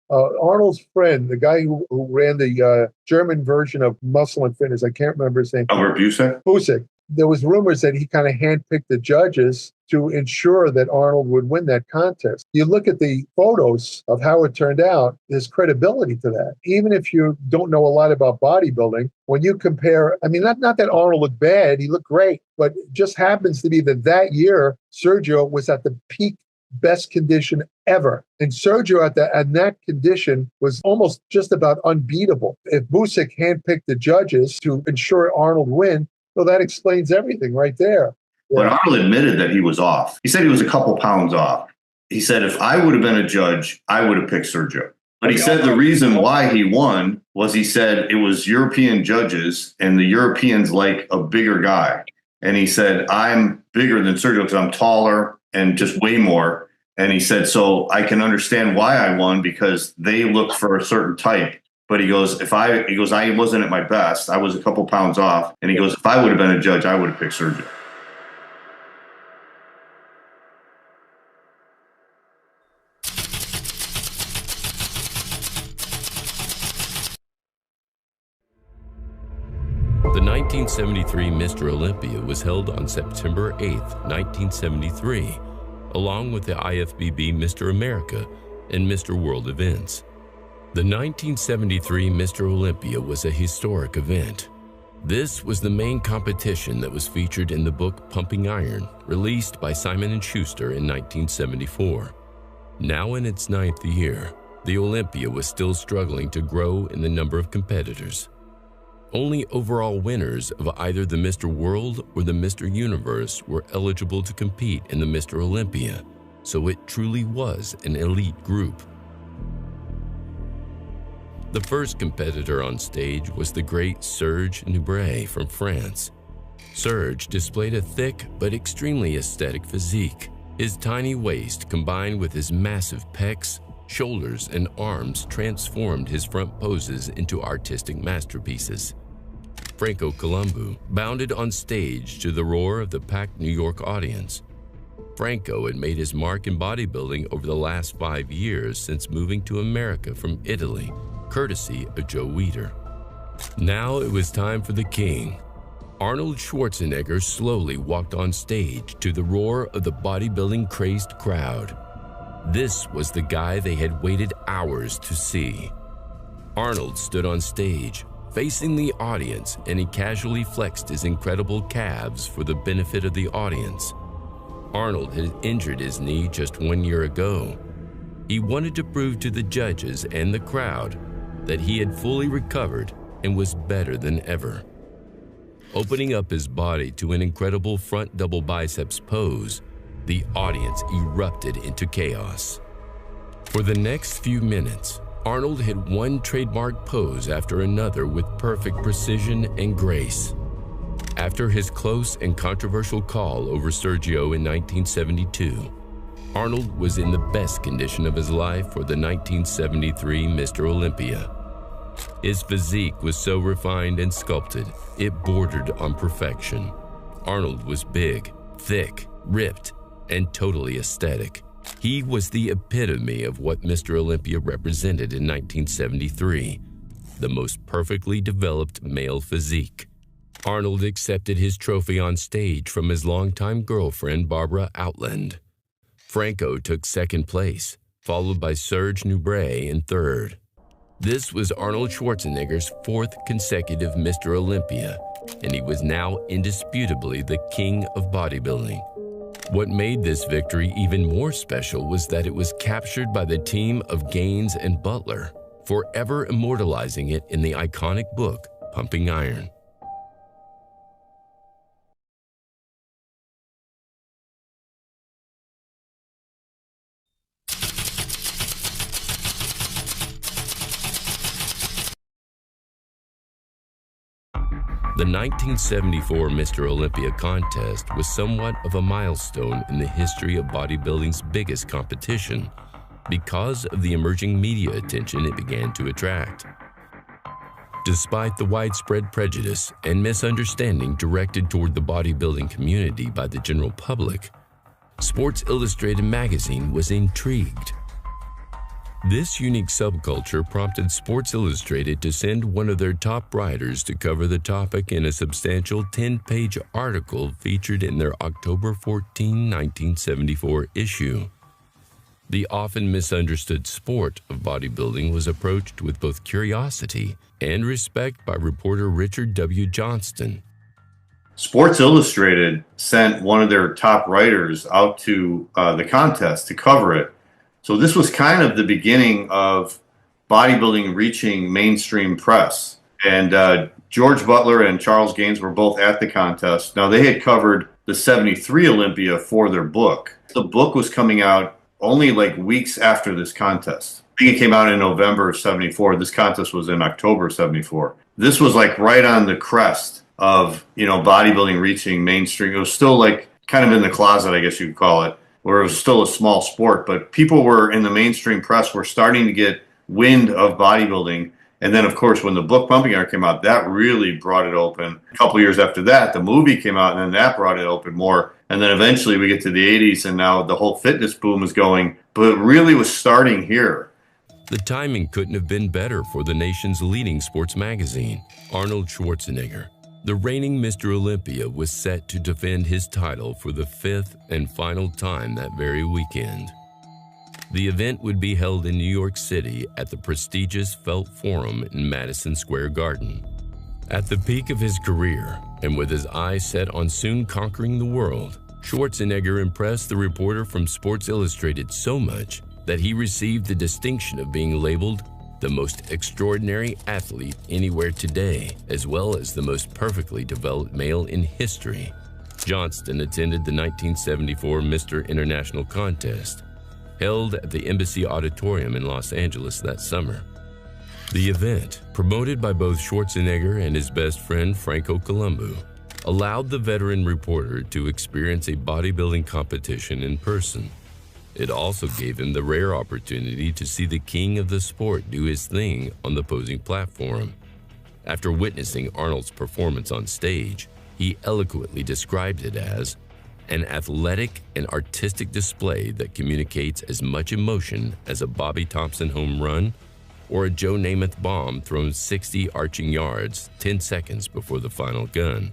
Arnold's friend, the guy who ran the German version of Muscle and Fitness, I can't remember his name. Albert Busek? Busek. There was rumors that he kind of handpicked the judges to ensure that Arnold would win that contest. You look at the photos of how it turned out, there's credibility to that. Even if you don't know a lot about bodybuilding, when you compare, I mean, not that Arnold looked bad, he looked great, but it just happens to be that year, Sergio was at the peak best condition ever. And Sergio at that condition was almost just about unbeatable. If Busek handpicked the judges to ensure Arnold win, well, that explains everything right there. But Arnold admitted that he was off. He said he was a couple pounds off. He said, if I would have been a judge, I would have picked Sergio. But he said the reason why he won was he said it was European judges and the Europeans like a bigger guy. And he said, I'm bigger than Sergio because I'm taller and just way more. And he said, so I can understand why I won because they look for a certain type. But he goes, I wasn't at my best. I was a couple pounds off. And he goes, if I would have been a judge, I would have picked Sergio. The 1973 Mr. Olympia was held on September 8, 1973, along with the IFBB Mr. America and Mr. World events. The 1973 Mr. Olympia was a historic event. This was the main competition that was featured in the book Pumping Iron, released by Simon & Schuster in 1974. Now in its 9th year, the Olympia was still struggling to grow in the number of competitors. Only overall winners of either the Mr. World or the Mr. Universe were eligible to compete in the Mr. Olympia, so it truly was an elite group. The first competitor on stage was the great Serge Nubret from France. Serge displayed a thick but extremely aesthetic physique. His tiny waist combined with his massive pecs, shoulders, and arms transformed his front poses into artistic masterpieces. Franco Columbu bounded on stage to the roar of the packed New York audience. Franco had made his mark in bodybuilding over the last 5 years since moving to America from Italy, courtesy of Joe Weider. Now it was time for the king. Arnold Schwarzenegger slowly walked on stage to the roar of the bodybuilding-crazed crowd. This was the guy they had waited hours to see. Arnold stood on stage, facing the audience, and he casually flexed his incredible calves for the benefit of the audience. Arnold had injured his knee just 1 year ago. He wanted to prove to the judges and the crowd that he had fully recovered and was better than ever. Opening up his body to an incredible front double biceps pose, the audience erupted into chaos. For the next few minutes, Arnold hit one trademark pose after another with perfect precision and grace. After his close and controversial call over Sergio in 1972, Arnold was in the best condition of his life for the 1973 Mr. Olympia. His physique was so refined and sculpted, it bordered on perfection. Arnold was big, thick, ripped, and totally aesthetic. He was the epitome of what Mr. Olympia represented in 1973, the most perfectly developed male physique. Arnold accepted his trophy on stage from his longtime girlfriend, Barbara Outland. Franco took second place, followed by Serge Nubret in third. This was Arnold Schwarzenegger's 4th consecutive Mr. Olympia, and he was now indisputably the king of bodybuilding. What made this victory even more special was that it was captured by the team of Gaines and Butler, forever immortalizing it in the iconic book, Pumping Iron. The 1974 Mr. Olympia contest was somewhat of a milestone in the history of bodybuilding's biggest competition because of the emerging media attention it began to attract. Despite the widespread prejudice and misunderstanding directed toward the bodybuilding community by the general public, Sports Illustrated magazine was intrigued. This unique subculture prompted Sports Illustrated to send one of their top writers to cover the topic in a substantial 10-page article featured in their October 14, 1974 issue. The often misunderstood sport of bodybuilding was approached with both curiosity and respect by reporter Richard W. Johnston. Sports Illustrated sent one of their top writers out to the contest to cover it. So this was kind of the beginning of bodybuilding reaching mainstream press. And George Butler and Charles Gaines were both at the contest. Now, they had covered the 73 Olympia for their book. The book was coming out only like weeks after this contest. I think it came out in November of 74. This contest was in October of 74. This was like right on the crest of, you know, bodybuilding reaching mainstream. It was still like kind of in the closet, I guess you could call it, where it was still a small sport, but people were in the mainstream press were starting to get wind of bodybuilding. And then, of course, when the book Pumping Iron came out, that really brought it open. A couple years after that, the movie came out, and then that brought it open more. And then eventually we get to the 80s, and now the whole fitness boom is going. But it really was starting here. The timing couldn't have been better for the nation's leading sports magazine. Arnold Schwarzenegger, the reigning Mr. Olympia, was set to defend his title for the 5th and final time that very weekend. The event would be held in New York City at the prestigious Felt Forum in Madison Square Garden. At the peak of his career, and with his eyes set on soon conquering the world, Schwarzenegger impressed the reporter from Sports Illustrated so much that he received the distinction of being labeled the most extraordinary athlete anywhere today, as well as the most perfectly developed male in history. Johnston attended the 1974 Mr. International contest, held at the Embassy Auditorium in Los Angeles that summer. The event, promoted by both Schwarzenegger and his best friend Franco Columbu, allowed the veteran reporter to experience a bodybuilding competition in person. It also gave him the rare opportunity to see the king of the sport do his thing on the posing platform. After witnessing Arnold's performance on stage, he eloquently described it as an athletic and artistic display that communicates as much emotion as a Bobby Thompson home run or a Joe Namath bomb thrown 60 arching yards 10 seconds before the final gun.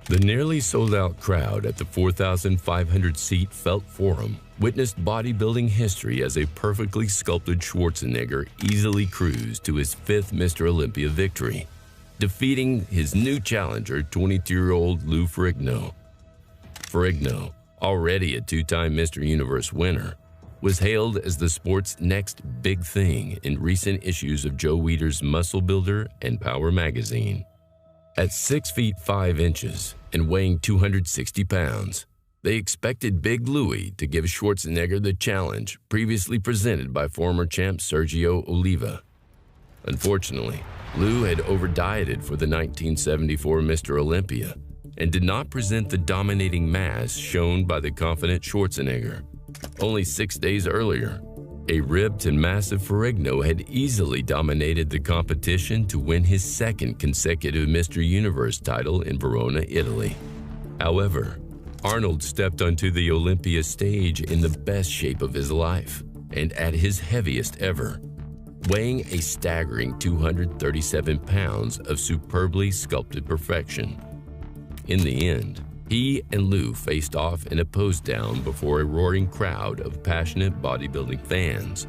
The nearly sold-out crowd at the 4,500-seat Felt Forum witnessed bodybuilding history as a perfectly sculpted Schwarzenegger easily cruised to his 5th Mr. Olympia victory, defeating his new challenger, 22-year-old Lou Ferrigno. Ferrigno, already a 2-time Mr. Universe winner, was hailed as the sport's next big thing in recent issues of Joe Weider's Muscle Builder and Power magazine. At 6 feet 5 inches and weighing 260 pounds, they expected Big Louie to give Schwarzenegger the challenge previously presented by former champ Sergio Oliva. Unfortunately, Lou had over-dieted for the 1974 Mr. Olympia and did not present the dominating mass shown by the confident Schwarzenegger. Only 6 days earlier, a ripped and massive Ferrigno had easily dominated the competition to win his 2nd consecutive Mr. Universe title in Verona, Italy. However, Arnold stepped onto the Olympia stage in the best shape of his life and at his heaviest ever, weighing a staggering 237 pounds of superbly sculpted perfection. In the end, he and Lou faced off in a pose-down before a roaring crowd of passionate bodybuilding fans.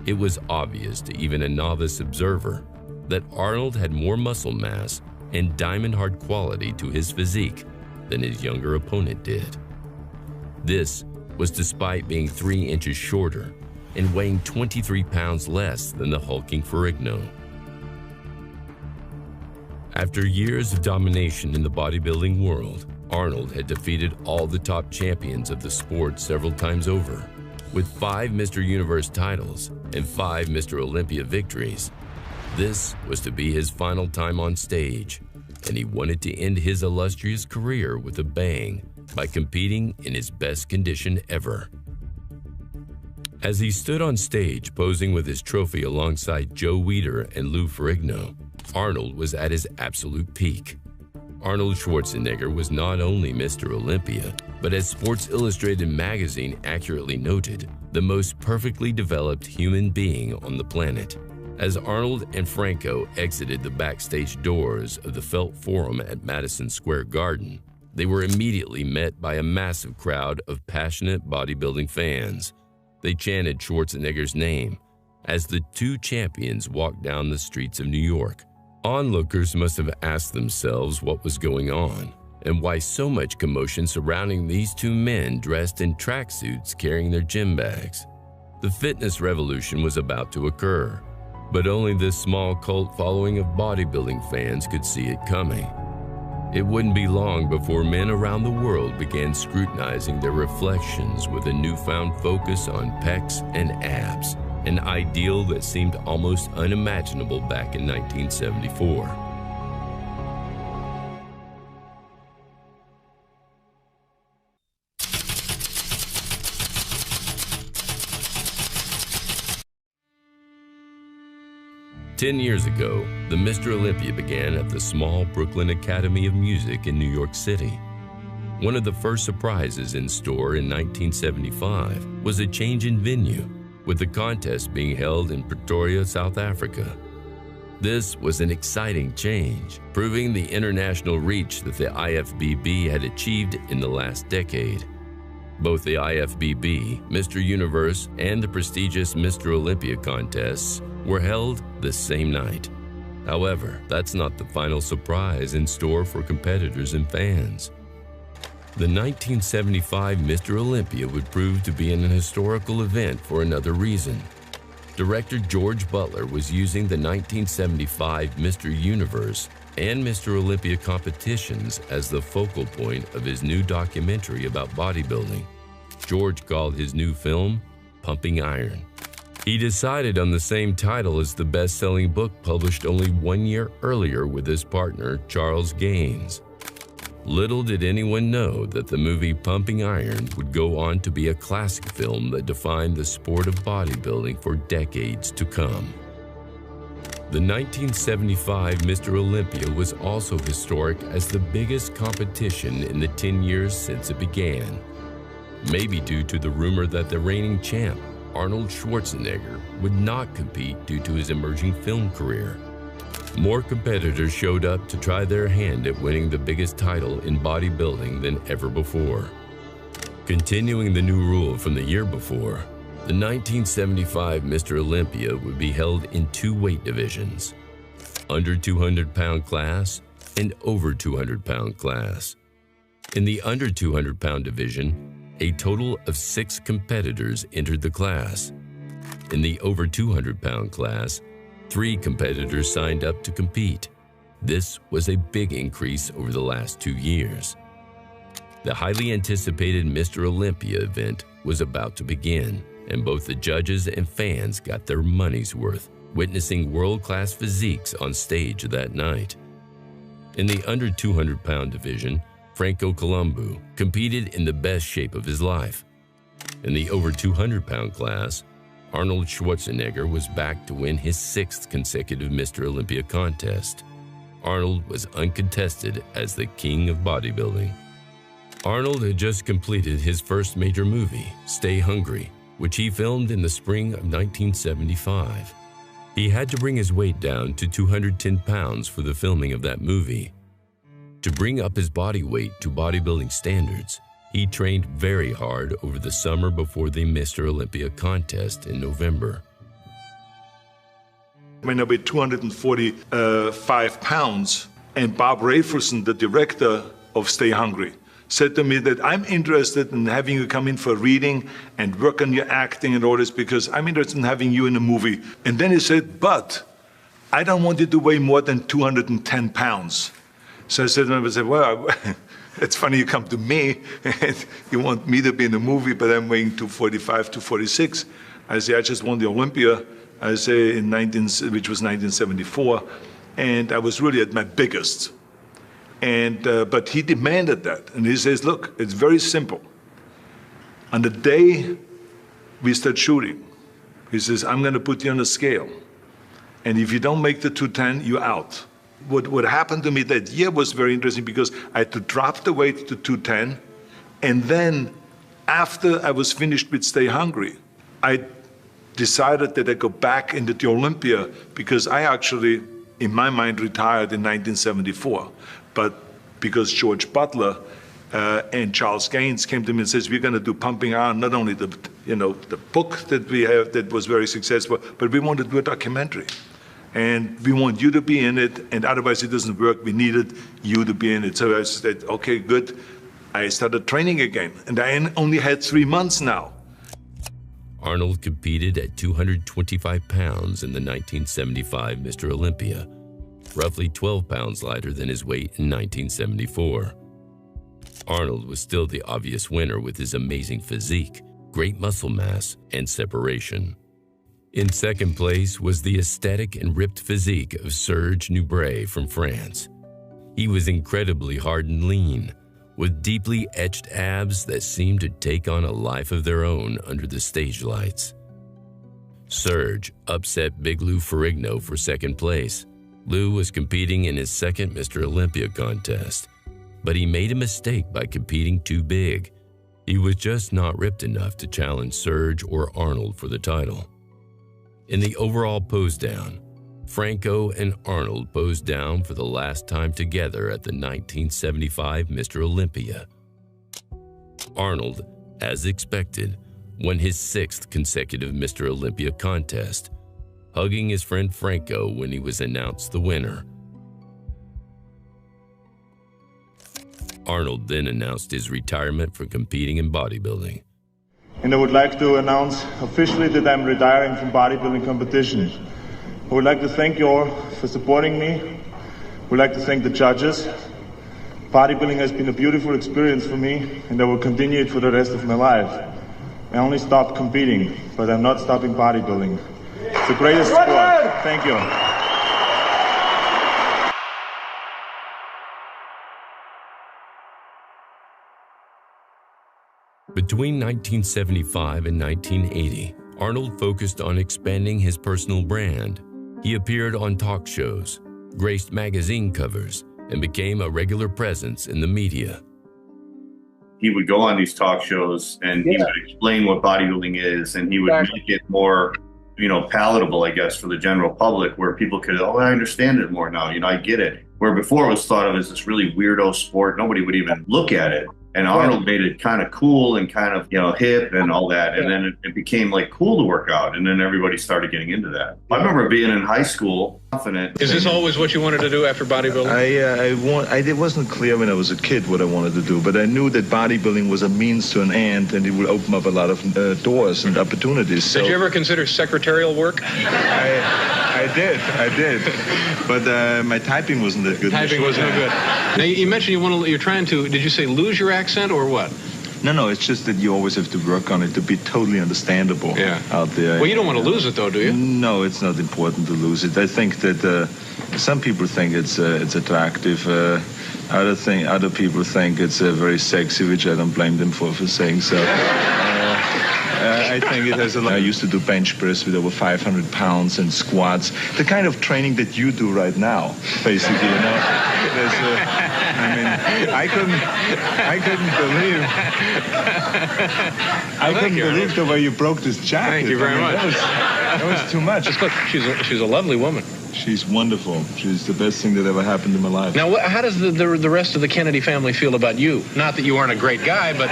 It was obvious to even a novice observer that Arnold had more muscle mass and diamond-hard quality to his physique than his younger opponent did. This was despite being 3 inches shorter and weighing 23 pounds less than the hulking Ferrigno. After years of domination in the bodybuilding world, Arnold had defeated all the top champions of the sport several times over. With 5 Mr. Universe titles and 5 Mr. Olympia victories, this was to be his final time on stage, and he wanted to end his illustrious career with a bang by competing in his best condition ever. As he stood on stage posing with his trophy alongside Joe Weider and Lou Ferrigno, Arnold was at his absolute peak. Arnold Schwarzenegger was not only Mr. Olympia, but as Sports Illustrated magazine accurately noted, the most perfectly developed human being on the planet. As Arnold and Franco exited the backstage doors of the Felt Forum at Madison Square Garden, they were immediately met by a massive crowd of passionate bodybuilding fans. They chanted Schwarzenegger's name as the 2 champions walked down the streets of New York. Onlookers must have asked themselves what was going on and why so much commotion surrounding these 2 men dressed in tracksuits carrying their gym bags. The fitness revolution was about to occur, but only this small cult following of bodybuilding fans could see it coming. It wouldn't be long before men around the world began scrutinizing their reflections with a newfound focus on pecs and abs, an ideal that seemed almost unimaginable back in 1974. Ten years ago, the Mr. Olympia began at the small Brooklyn Academy of Music in New York City. One of the first surprises in store in 1975 was a change in venue, with the contest being held in Pretoria, South Africa. This was an exciting change, proving the international reach that the IFBB had achieved in the last decade. Both the IFBB, Mr. Universe, and the prestigious Mr. Olympia contests were held the same night. However, that's not the final surprise in store for competitors and fans. The 1975 Mr. Olympia would prove to be an historical event for another reason. Director George Butler was using the 1975 Mr. Universe and Mr. Olympia competitions as the focal point of his new documentary about bodybuilding. George called his new film Pumping Iron. He decided on the same title as the best-selling book published only 1 year earlier with his partner, Charles Gaines. Little did anyone know that the movie Pumping Iron would go on to be a classic film that defined the sport of bodybuilding for decades to come. The 1975 Mr. Olympia was also historic as the biggest competition in the 10 years since it began. Maybe due to the rumor that the reigning champ, Arnold Schwarzenegger, would not compete due to his emerging film career. More competitors showed up to try their hand at winning the biggest title in bodybuilding than ever before. Continuing the new rule from the year before, the 1975 Mr. Olympia would be held in 2 weight divisions, under 200-pound class and over 200-pound class. In the under 200-pound division, a total of 6 competitors entered the class. In the over 200-pound class, 3 competitors signed up to compete. This was a big increase over the last 2 years. The highly anticipated Mr. Olympia event was about to begin, and both the judges and fans got their money's worth, witnessing world-class physiques on stage that night. In the under 200-pound division, Franco Columbu competed in the best shape of his life. In the over 200-pound class, Arnold Schwarzenegger was back to win his 6th consecutive Mr. Olympia contest. Arnold was uncontested as the king of bodybuilding. Arnold had just completed his first major movie, Stay Hungry, which he filmed in the spring of 1975. He had to bring his weight down to 210 pounds for the filming of that movie. To bring up his body weight to bodybuilding standards, he trained very hard over the summer before the Mr. Olympia contest in November. When I weighed 245 pounds, and Bob Rafelson, the director of Stay Hungry, said to me that I'm interested in having you come in for a reading and work on your acting and all this because I'm interested in having you in a movie. And then he said, but I don't want you to weigh more than 210 pounds. So I said to him, well, it's funny you come to me and you want me to be in a movie, but I'm weighing 245, 246. I say, I just won the Olympia, I say, which was 1974, and I was really at my biggest. And but he demanded that, and he says, look, it's very simple. On the day we start shooting, he says, I'm going to put you on a scale, and if you don't make the 210, you're out. What happened to me that year was very interesting because I had to drop the weight to 210, and then after I was finished with Stay Hungry, I decided that I go back into the Olympia because I actually, in my mind, retired in 1974. But because George Butler and Charles Gaines came to me and says, we're going to do Pumping Iron, not only the book that we have that was very successful, but we want to do a documentary. And we want you to be in it, and otherwise it doesn't work. We needed you to be in it. So I said, okay, good. I started training again, and I only had 3 months now. Arnold competed at 225 pounds in the 1975 Mr. Olympia, roughly 12 pounds lighter than his weight in 1974. Arnold was still the obvious winner with his amazing physique, great muscle mass, and separation. In second place was the aesthetic and ripped physique of Serge Nubret from France. He was incredibly hard and lean, with deeply etched abs that seemed to take on a life of their own under the stage lights. Serge upset Big Lou Ferrigno for second place. Lou was competing in his second Mr. Olympia contest, but he made a mistake by competing too big. He was just not ripped enough to challenge Serge or Arnold for the title. In the overall pose down, Franco and Arnold posed down for the last time together at the 1975 Mr. Olympia. Arnold, as expected, won his 6th consecutive Mr. Olympia contest, hugging his friend Franco when he was announced the winner. Arnold then announced his retirement from competing in bodybuilding. And I would like to announce officially that I'm retiring from bodybuilding competition. I would like to thank you all for supporting me. I would like to thank the judges. Bodybuilding has been a beautiful experience for me, and I will continue it for the rest of my life. I only stopped competing, but I'm not stopping bodybuilding. It's the greatest sport. Thank you. Between 1975 and 1980, Arnold focused on expanding his personal brand. He appeared on talk shows, graced magazine covers, and became a regular presence in the media. He would go on these talk shows and he would explain what bodybuilding is, and he would make it more, palatable, I guess, for the general public, where people could, I understand it more now, I get it. Where before it was thought of as this really weirdo sport, nobody would even look at it. And Arnold made it kind of cool and kind of, hip and all that. And then it became like cool to work out. And then everybody started getting into that. I remember being in high school, confident. Is this always what you wanted to do after bodybuilding? It wasn't clear when I was a kid what I wanted to do, but I knew that bodybuilding was a means to an end, and it would open up a lot of doors and opportunities. So did you ever consider secretarial work? I did. But my typing wasn't that good. Typing wasn't good. Now, you mentioned you're trying to, did you say lose your accent or what? No, it's just that you always have to work on it to be totally understandable out there. Well, you don't want to lose it, though, do you? No, it's not important to lose it. I think that some people think it's attractive. Other people think it's very sexy, which I don't blame them for saying so. I think it has a lot. I used to do bench press with over 500 pounds and squats, the kind of training that you do right now, basically. I couldn't believe the way you broke this jacket. Thank you very much. That was too much. She's a lovely woman. She's wonderful. She's the best thing that ever happened in my life. Now, how does the rest of the Kennedy family feel about you? Not that you aren't a great guy, but...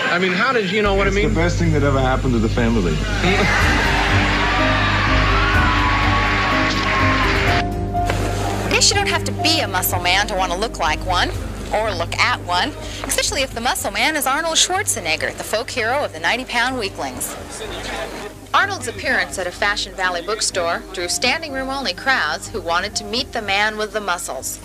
I mean, how did you know what I mean? It's the best thing that ever happened to the family. I guess you don't have to be a muscle man to want to look like one, or look at one, especially if the muscle man is Arnold Schwarzenegger, the folk hero of the 90-pound weaklings. Arnold's appearance at a Fashion Valley bookstore drew standing room-only crowds who wanted to meet the man with the muscles.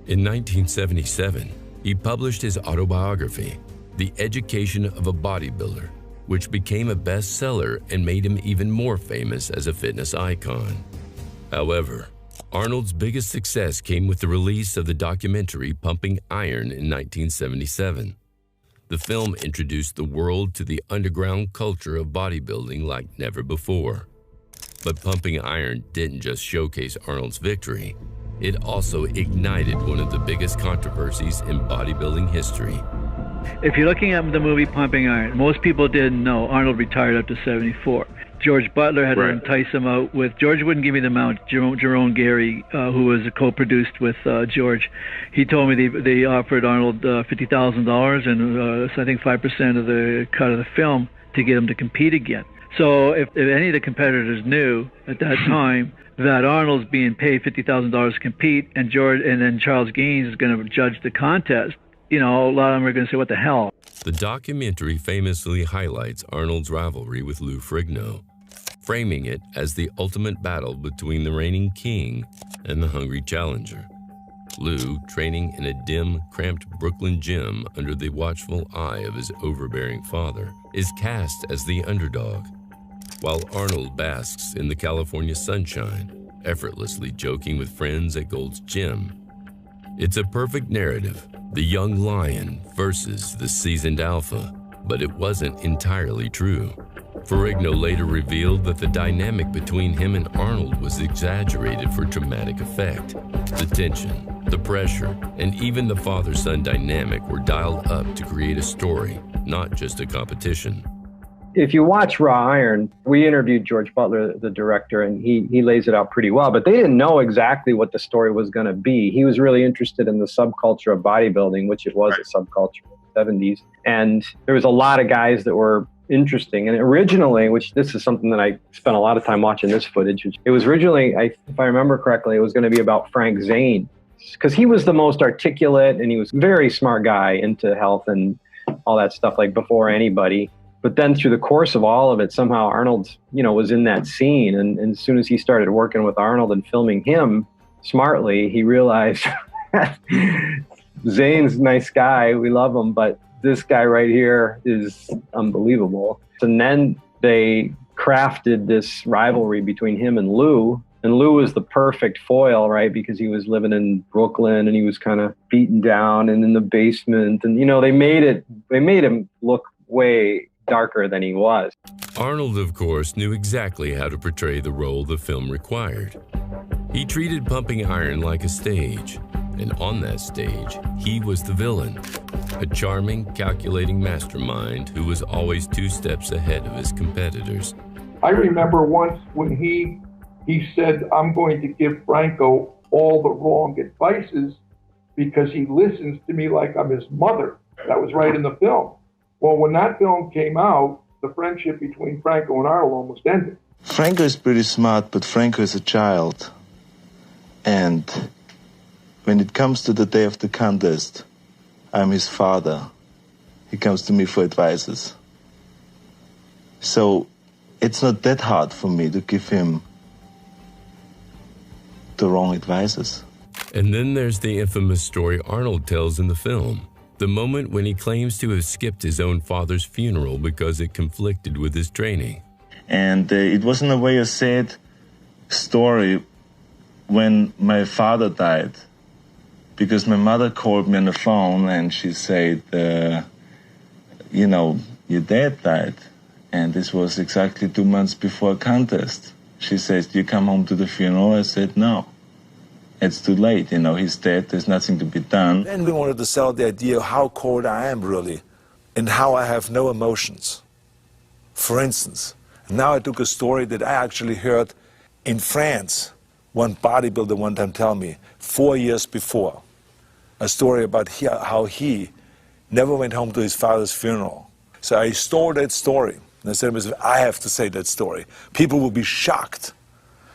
In 1977, he published his autobiography, The Education of a Bodybuilder, which became a bestseller and made him even more famous as a fitness icon. However, Arnold's biggest success came with the release of the documentary Pumping Iron in 1977. The film introduced the world to the underground culture of bodybuilding like never before. But Pumping Iron didn't just showcase Arnold's victory, it also ignited one of the biggest controversies in bodybuilding history. If you're looking at the movie Pumping Iron, most people didn't know Arnold retired after 74. George Butler had to entice him out with, George wouldn't give me the amount, Jerome Gary, who was co-produced with George. He told me they offered Arnold $50,000 and I think 5% of the cut of the film to get him to compete again. So if any of the competitors knew at that time that Arnold's being paid $50,000 to compete and then Charles Gaines is going to judge the contest, a lot of them are going to say, what the hell? The documentary famously highlights Arnold's rivalry with Lou Ferrigno, framing it as the ultimate battle between the reigning king and the hungry challenger. Lou, training in a dim, cramped Brooklyn gym under the watchful eye of his overbearing father, is cast as the underdog, while Arnold basks in the California sunshine, effortlessly joking with friends at Gold's Gym. It's a perfect narrative, the young lion versus the seasoned alpha, but it wasn't entirely true. Ferrigno later revealed that the dynamic between him and Arnold was exaggerated for dramatic effect. The tension, the pressure, and even the father-son dynamic were dialed up to create a story, not just a competition. If you watch Raw Iron, we interviewed George Butler, the director, and he lays it out pretty well, but they didn't know exactly what the story was going to be. He was really interested in the subculture of bodybuilding, which it was a subculture 70s. And there was a lot of guys that were interesting. And originally, which this is something that I spent a lot of time watching this footage, it was originally, if I remember correctly, it was going to be about Frank Zane, because he was the most articulate and he was a very smart guy into health and all that stuff, like before anybody. But then through the course of all of it, somehow Arnold, was in that scene. And as soon as he started working with Arnold and filming him smartly, he realized Zane's a nice guy. We love him, but this guy right here is unbelievable. And then they crafted this rivalry between him and Lou. And Lou was the perfect foil, right? Because he was living in Brooklyn and he was kind of beaten down and in the basement. And, they made him look way darker than he was. Arnold, of course, knew exactly how to portray the role the film required. He treated pumping iron like a stage. And on that stage, he was the villain, a charming, calculating mastermind who was always 2 steps ahead of his competitors. I remember once when he said, I'm going to give Franco all the wrong advices because he listens to me like I'm his mother. That was right in the film. Well, when that film came out, the friendship between Franco and Arnold almost ended. Franco is pretty smart, but Franco is a child. And when it comes to the day of the contest, I'm his father. He comes to me for advices. So it's not that hard for me to give him the wrong advices. And then there's the infamous story Arnold tells in the film. The moment when he claims to have skipped his own father's funeral because it conflicted with his training. And it was in a way a sad story when my father died. Because my mother called me on the phone and she said, your dad died. And this was exactly 2 months before a contest. She says, do you come home to the funeral? I said, no. It's too late, he's dead, there's nothing to be done. Then we wanted to sell the idea of how cold I am really, and how I have no emotions. For instance, now I took a story that I actually heard in France. One bodybuilder one time tell me, 4 years before, a story about how he never went home to his father's funeral. So I stole that story, and I said, I have to say that story. People will be shocked.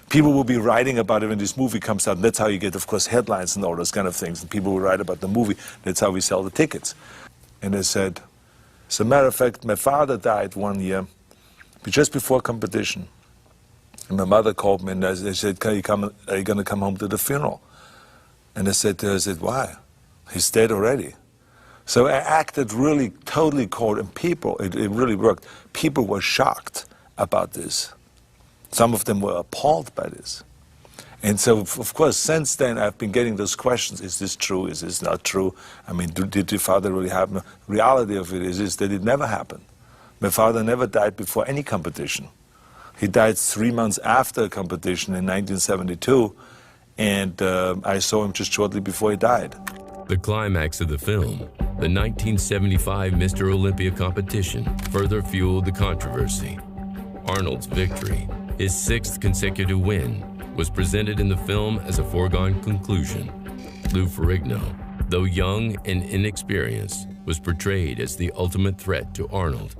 People will be writing about it when this movie comes out. And that's how you get, of course, headlines and all those kind of things. And people will write about the movie. That's how we sell the tickets. And they said, as a matter of fact, my father died one year, just before competition. And my mother called me and they said, are you going to come home to the funeral? And I said to her, why? He's dead already. So I acted really totally cold. And people, it really worked. People were shocked about this. Some of them were appalled by this. And so, of course, since then, I've been getting those questions. Is this true? Is this not true? I mean, did your father really happen? The reality of it is that it never happened. My father never died before any competition. He died 3 months after a competition in 1972, and I saw him just shortly before he died. The climax of the film, the 1975 Mr. Olympia competition, further fueled the controversy. Arnold's victory, his 6th consecutive win, was presented in the film as a foregone conclusion. Lou Ferrigno, though young and inexperienced, was portrayed as the ultimate threat to Arnold.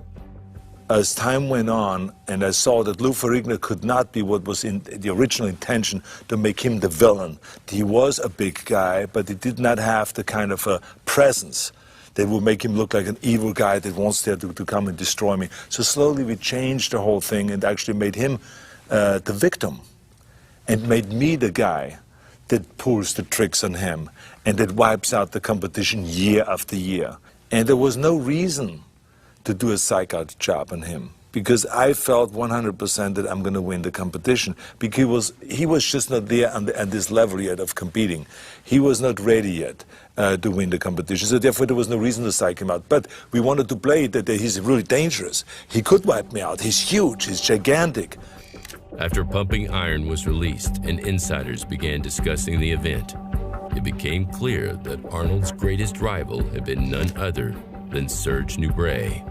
As time went on, and I saw that Lou Ferrigno could not be what was in the original intention to make him the villain. He was a big guy, but he did not have the kind of a presence that would make him look like an evil guy that wants to come and destroy me. So slowly we changed the whole thing and actually made him the victim and made me the guy that pulls the tricks on him and that wipes out the competition year after year. And there was no reason to do a psych-out job on him because I felt 100% that I'm going to win the competition because he was just not there at this level yet of competing. He was not ready yet to win the competition, so therefore there was no reason to psych him out. But we wanted to play it that he's really dangerous. He could wipe me out. He's huge. He's gigantic. After Pumping Iron was released and insiders began discussing the event, it became clear that Arnold's greatest rival had been none other than Serge Nubret.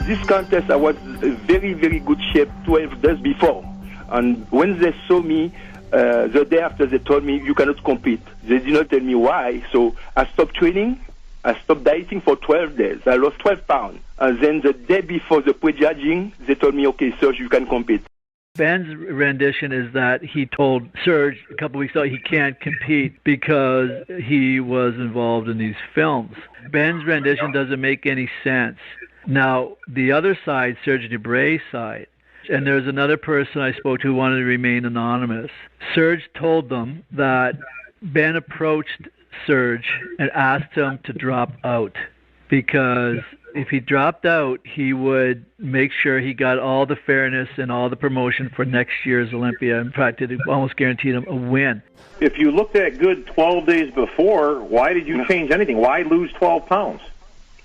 This contest, I was in very, very good shape 12 days before. And when they saw me, the day after, they told me, you cannot compete. They did not tell me why. So I stopped training I stopped dieting for 12 days. I lost 12 pounds. And then the day before the prejudging, they told me, okay, Serge, you can compete. Ben's rendition is that he told Serge a couple weeks ago he can't compete because he was involved in these films. Ben's rendition doesn't make any sense. Now, the other side, Serge Dubray's side, and there's another person I spoke to who wanted to remain anonymous. Serge told them that Ben approached Serge and asked him to drop out because if he dropped out, he would make sure he got all the fairness and all the promotion for next year's Olympia. In fact, it almost guaranteed him a win. If you looked that good 12 days before, why did you change anything? Why lose 12 pounds?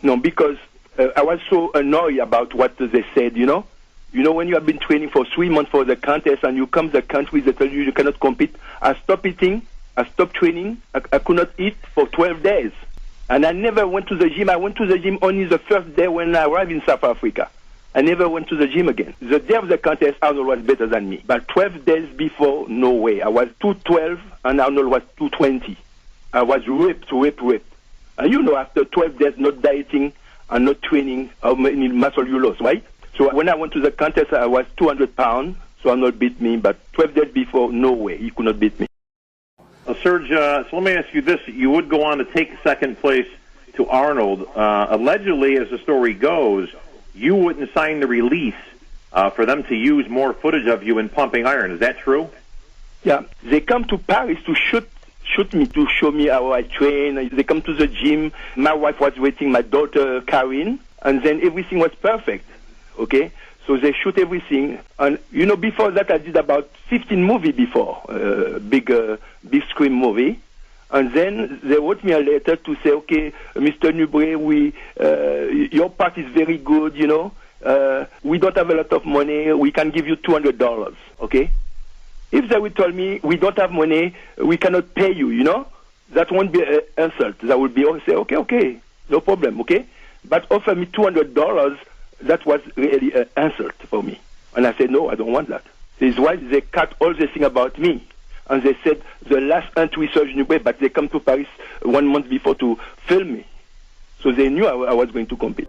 No, because I was so annoyed about what they said, you know? You know, when you have been training for 3 months for the contest and you come to the country, they tell you cannot compete. I stopped eating. I stopped training. I could not eat for 12 days. And I never went to the gym. I went to the gym only the first day when I arrived in South Africa. I never went to the gym again. The day of the contest, Arnold was better than me. But 12 days before, no way. I was 212 and Arnold was 220. I was ripped. And you know, after 12 days not dieting and not training, how many muscle you lost, right? So when I went to the contest, I was 200 pounds. So Arnold beat me. But 12 days before, no way. He could not beat me. Serge, so let me ask you this. You would go on to take second place to Arnold. Allegedly, as the story goes, you wouldn't sign the release for them to use more footage of you in pumping iron. Is that true? Yeah. They come to Paris to shoot me, to show me how I train. They come to the gym. My wife was waiting, my daughter, Karine, and then everything was perfect, okay? So they shoot everything. And, you know, before that, I did about 15 movies before, big screen movie. And then they wrote me a letter to say, okay, Mr. Nubray, your part is very good, you know. We don't have a lot of money. We can give you $200, okay? If they would tell me, we don't have money, we cannot pay you, you know, that won't be an insult. That would be, say, okay, no problem, okay? But offer me $200, that was really an insult for me. And I said, no, I don't want that. This is why they cut all the thing about me. And they said the last entry Serge Nubray, but they come to Paris 1 month before to film me. So they knew I was going to compete.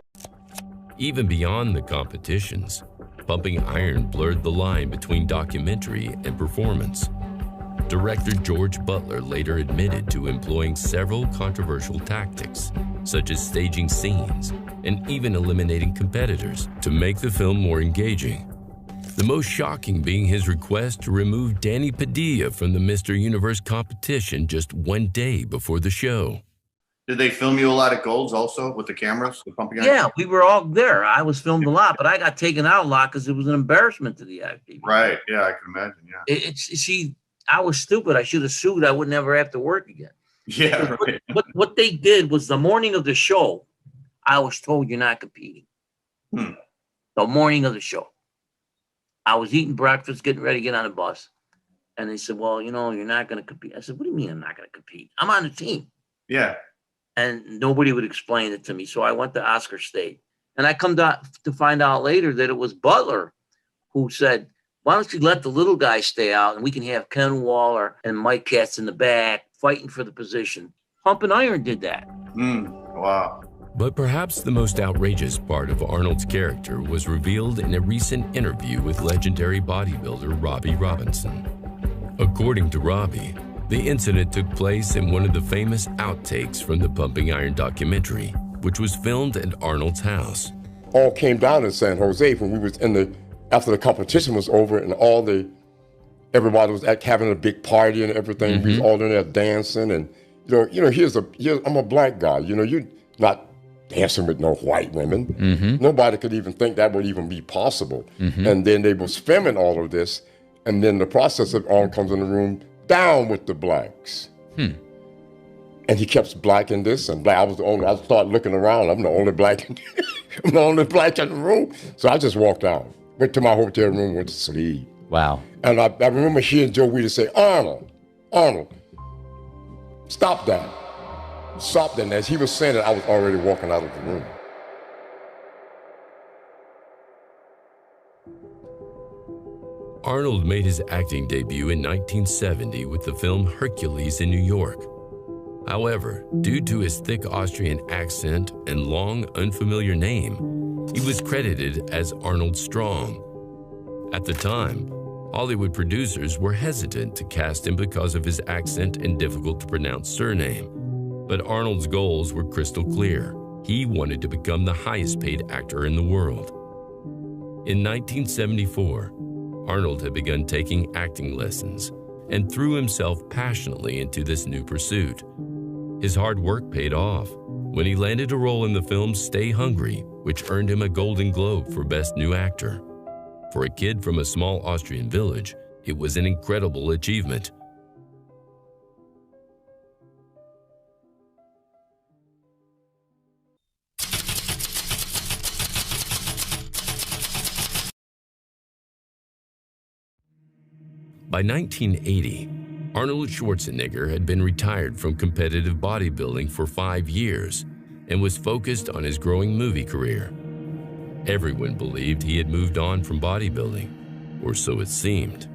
Even beyond the competitions, pumping iron blurred the line between documentary and performance. Director George Butler later admitted to employing several controversial tactics, such as staging scenes and even eliminating competitors to make the film more engaging. The most shocking being his request to remove Danny Padilla from the Mr. Universe competition just 1 day before the show. Did they film you a lot of golds also with the cameras, the pumping iron? Yeah, we were all there. I was filmed a lot, but I got taken out a lot because it was an embarrassment to the IFBB. Right, yeah, I can imagine, yeah. See, I was stupid. I should have sued. I would never have to work again. Yeah, right. What they did was the morning of the show, I was told you're not competing. The morning of the show. I was eating breakfast, getting ready to get on a bus. And they said, well, you know, you're not going to compete. I said, what do you mean I'm not going to compete? I'm on the team. Yeah. And nobody would explain it to me. So I went to Oscar State. And I come to find out later that it was Butler who said, why don't you let the little guy stay out and we can have Ken Waller and Mike Katz in the back fighting for the position. Pumping Iron did that. Wow. But perhaps the most outrageous part of Arnold's character was revealed in a recent interview with legendary bodybuilder Robbie Robinson. According to Robbie, the incident took place in one of the famous outtakes from the Pumping Iron documentary, which was filmed at Arnold's house. All came down in San Jose when we was after the competition was over and everybody was having a big party and everything. We was all in there dancing and I'm a black guy. You know, you're not dancing with no white women. Nobody could even think that would even be possible. And then they was filming all of this, and then the process of Arnold comes in the room, down with the blacks. And he kept black in this and black. I started looking around. I'm the only black in the room. So I just walked out, went to my hotel room, went to sleep. Wow. And I remember hearing Joe Weider say, Arnold, stop that. Stop that. And as he was saying it, I was already walking out of the room. Arnold made his acting debut in 1970 with the film Hercules in New York. However, due to his thick Austrian accent and long, unfamiliar name, he was credited as Arnold Strong. At the time, Hollywood producers were hesitant to cast him because of his accent and difficult-to-pronounce surname. But Arnold's goals were crystal clear. He wanted to become the highest-paid actor in the world. In 1974, Arnold had begun taking acting lessons and threw himself passionately into this new pursuit. His hard work paid off when he landed a role in the film Stay Hungry, which earned him a Golden Globe for Best New Actor. For a kid from a small Austrian village, it was an incredible achievement. By 1980, Arnold Schwarzenegger had been retired from competitive bodybuilding for 5 years and was focused on his growing movie career. Everyone believed he had moved on from bodybuilding, or so it seemed.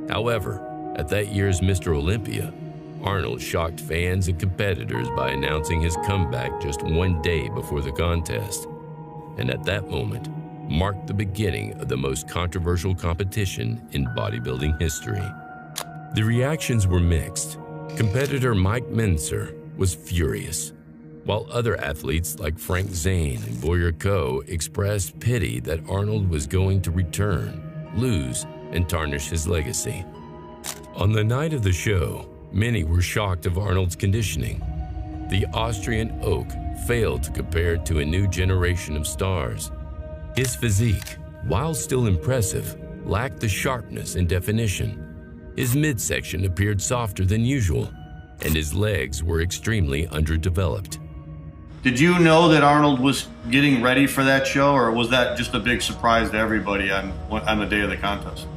However, at that year's Mr. Olympia, Arnold shocked fans and competitors by announcing his comeback just 1 day before the contest, and at that moment marked the beginning of the most controversial competition in bodybuilding history. The reactions were mixed. Competitor Mike Menzer was furious, while other athletes like Frank Zane and Boyer Coe expressed pity that Arnold was going to return, lose, and tarnish his legacy. On the night of the show, many were shocked of Arnold's conditioning. The Austrian oak failed to compare to a new generation of stars. His physique, while still impressive, lacked the sharpness and definition. His midsection appeared softer than usual, and his legs were extremely underdeveloped. Did you know that Arnold was getting ready for that show, or was that just a big surprise to everybody on the day of the contest?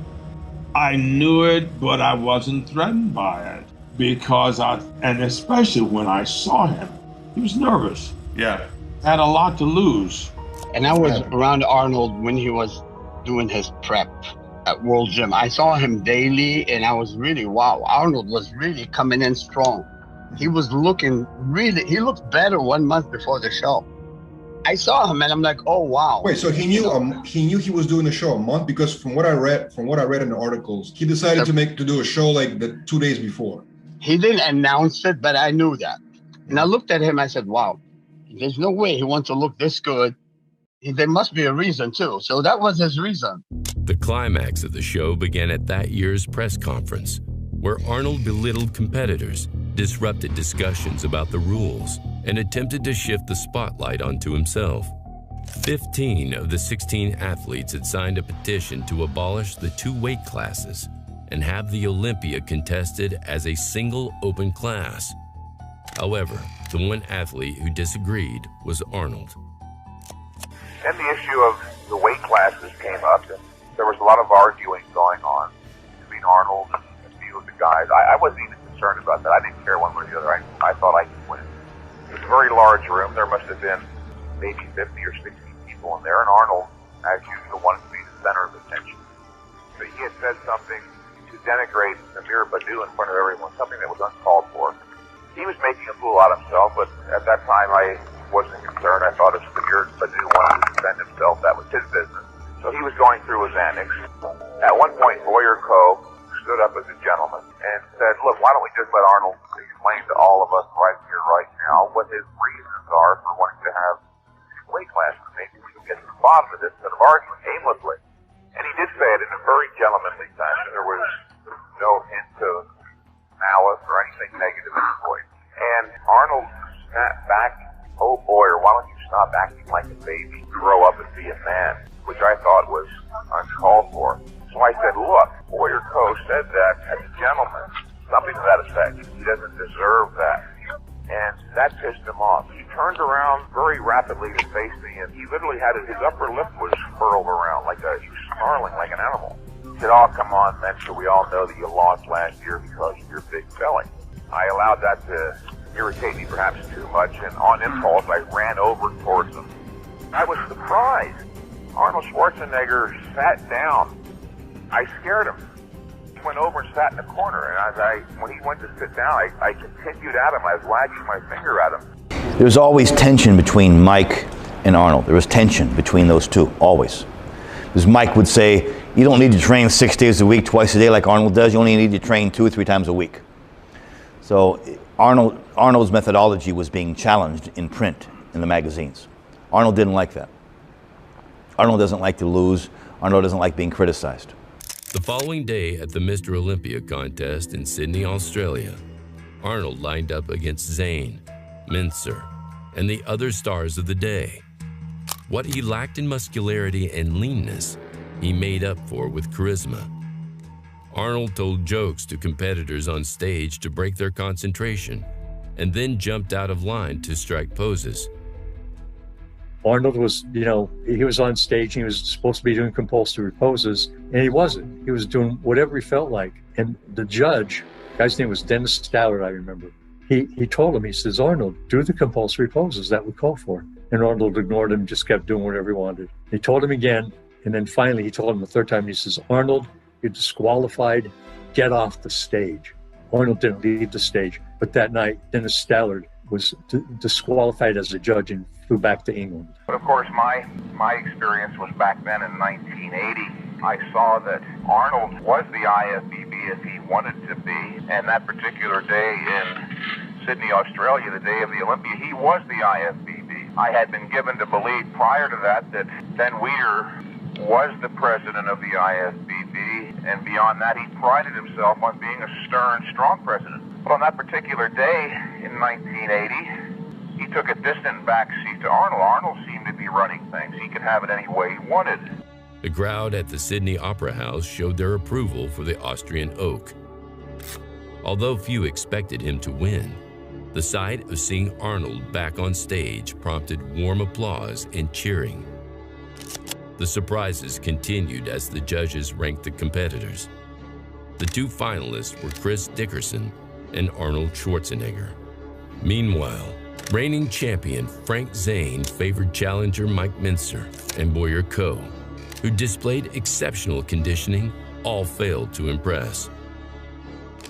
I knew it, but I wasn't threatened by it because and especially when I saw him, he was nervous. Yeah. Had a lot to lose. And I was around Arnold when he was doing his prep at World Gym. I saw him daily and I was really, wow, Arnold was really coming in strong. He was looking he looked better 1 month before the show. I saw him and I'm like, oh wow. Wait, so he knew he was doing the show a month, because from what I read in the articles, he decided to do a show like the 2 days before. He didn't announce it, but I knew that. And I looked at him, I said, wow, there's no way he wants to look this good. There must be a reason too. So that was his reason. The climax of the show began at that year's press conference, where Arnold belittled competitors, disrupted discussions about the rules, and attempted to shift the spotlight onto himself. 15 of the 16 athletes had signed a petition to abolish the 2 weight classes and have the Olympia contested as a single open class. However, the one athlete who disagreed was Arnold. Then the issue of the weight classes came up, and there was a lot of arguing going on between Arnold and a few of the guys. I wasn't even concerned about that. I didn't care one way or the other. I thought I could win. It was a very large room. There must have been maybe 50 or 60 people in there, and Arnold, as usual, wanted to be the center of attention. But he had said something to denigrate Amir Badu in front of everyone, something that was uncalled for. He was making a fool out of himself, but at that time I wasn't concerned. I thought if Amir Badu wanted to defend himself, that was his business. So he was going through his antics. At one point, Boyer Coe stood up as a gentleman and said, look, why don't we just let Arnold explain to all of us right here, right now, what his reasons are for wanting to have weight classes. Maybe we can get to the bottom of this instead of arguing aimlessly. And he did say it in a very gentlemanly fashion. There was no hint of malice or anything negative in his voice. And Arnold snapped back, oh Boyer, why don't you stop acting like a baby, grow up and be a man, which I thought was uncalled for. So I said, look, Boyer Coe said that as a gentleman, something to that effect. He doesn't deserve that. And that pissed him off. He turned around very rapidly to face me, and he literally had his upper lip was furled around he was snarling like an animal. He said, oh, come on, Menzer, we all know that you lost last year because of your big belly. I allowed that to irritate me perhaps too much, and on impulse, I ran over towards him. I was surprised. Arnold Schwarzenegger sat down. I scared him. went over and sat in the corner. And when he went to sit down, I continued at him. I was wagging my finger at him. There was always tension between Mike and Arnold. There was tension between those two, always. Because Mike would say, you don't need to train 6 days a week, twice a day like Arnold does. You only need to train 2 or 3 times a week. So Arnold's methodology was being challenged in print in the magazines. Arnold didn't like that. Arnold doesn't like to lose. Arnold doesn't like being criticized. The following day at the Mr. Olympia contest in Sydney, Australia, Arnold lined up against Zane, Mincer, and the other stars of the day. What he lacked in muscularity and leanness, he made up for with charisma. Arnold told jokes to competitors on stage to break their concentration, and then jumped out of line to strike poses. Arnold was, he was on stage and he was supposed to be doing compulsory poses, and he wasn't. He was doing whatever he felt like. And the judge, guy's name was Dennis Stallard, I remember, he told him, he says, Arnold, do the compulsory poses that we call for. And Arnold ignored him, just kept doing whatever he wanted. He told him again, and then finally he told him the third time, he says, Arnold, you're disqualified, get off the stage. Arnold didn't leave the stage, but that night, Dennis Stallard was disqualified as a judge and flew back to England. But of course, my experience was back then in 1980. I saw that Arnold was the IFBB if he wanted to be, and that particular day in Sydney, Australia, the day of the Olympia, he was the IFBB. I had been given to believe prior to that Ben Weider was the president of the IFBB, and beyond that, he prided himself on being a stern, strong president. But on that particular day in 1980, he took a distant backseat to Arnold. Arnold seemed to be running things. He could have it any way he wanted. The crowd at the Sydney Opera House showed their approval for the Austrian oak. Although few expected him to win, the sight of seeing Arnold back on stage prompted warm applause and cheering. The surprises continued as the judges ranked the competitors. The 2 finalists were Chris Dickerson and Arnold Schwarzenegger. Meanwhile, reigning champion Frank Zane favored challenger Mike Mincer and Boyer Coe, who displayed exceptional conditioning, all failed to impress.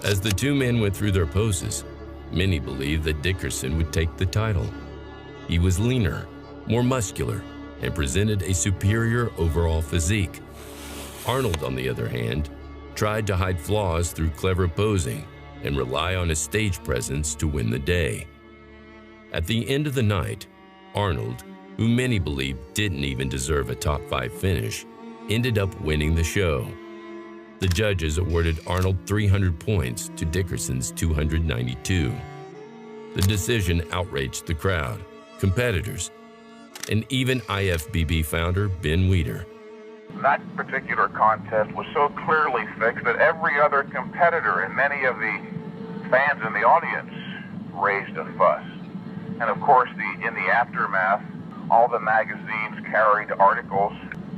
As the 2 men went through their poses, many believed that Dickerson would take the title. He was leaner, more muscular, and presented a superior overall physique. Arnold, on the other hand, tried to hide flaws through clever posing and rely on his stage presence to win the day. At the end of the night, Arnold, who many believed didn't even deserve a top 5 finish, ended up winning the show. The judges awarded Arnold 300 points to Dickerson's 292. The decision outraged the crowd, competitors, and even IFBB founder Ben Weider. That particular contest was so clearly fixed that every other competitor and many of the fans in the audience raised a fuss. And of course, in the aftermath, all the magazines carried articles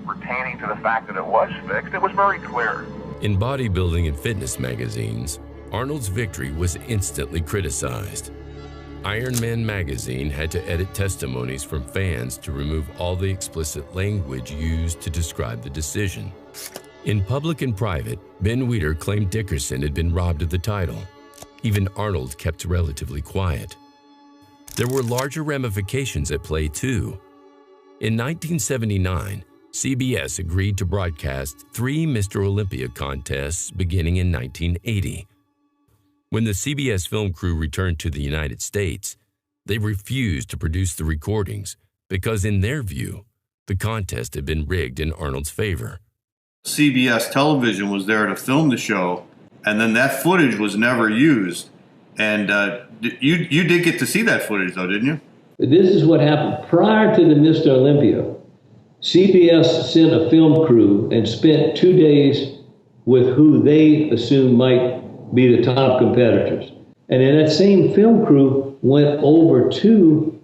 pertaining to the fact that it was fixed. It was very clear. In bodybuilding and fitness magazines, Arnold's victory was instantly criticized. Iron Man magazine had to edit testimonies from fans to remove all the explicit language used to describe the decision. In public and private, Ben Weider claimed Dickerson had been robbed of the title. Even Arnold kept relatively quiet. There were larger ramifications at play too. In 1979, CBS agreed to broadcast 3 Mr. Olympia contests beginning in 1980. When the CBS film crew returned to the United States, they refused to produce the recordings because, in their view, the contest had been rigged in Arnold's favor. CBS television was there to film the show, and then that footage was never used. And you did get to see that footage, though, didn't you? This is what happened. Prior to the Mr. Olympia, CBS sent a film crew and spent 2 days with who they assumed might be the top competitors. And then that same film crew went over to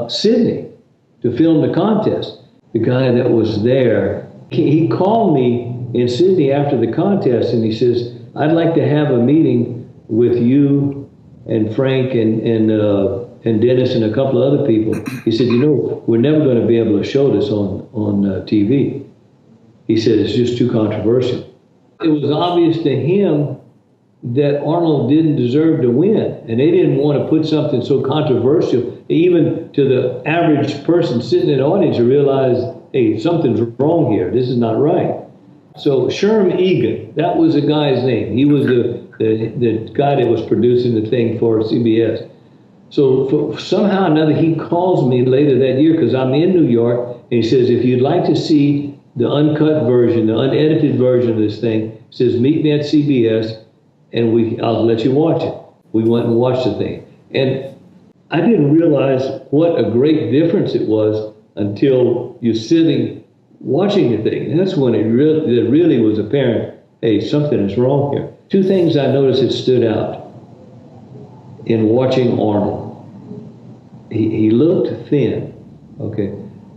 Sydney to film the contest. The guy that was there, he called me in Sydney after the contest and he says, I'd like to have a meeting with you and Frank and Dennis and a couple of other people. He said, we're never going to be able to show this on TV. He said, it's just too controversial. It was obvious to him that Arnold didn't deserve to win, and they didn't want to put something so controversial, even to the average person sitting in the audience, to realize, hey, something's wrong here. This is not right. So Sherm Egan, that was the guy's name. He was the guy that was producing the thing for CBS. So somehow or another, he calls me later that year because I'm in New York, and he says, if you'd like to see the uncut version, the unedited version of this thing, he says, meet me at CBS, and I'll let you watch it. We went and watched the thing. And I didn't realize what a great difference it was until you're sitting watching the thing. And that's when it really was apparent, hey, something is wrong here. Two things I noticed that stood out in watching Arnold. He looked thin, okay,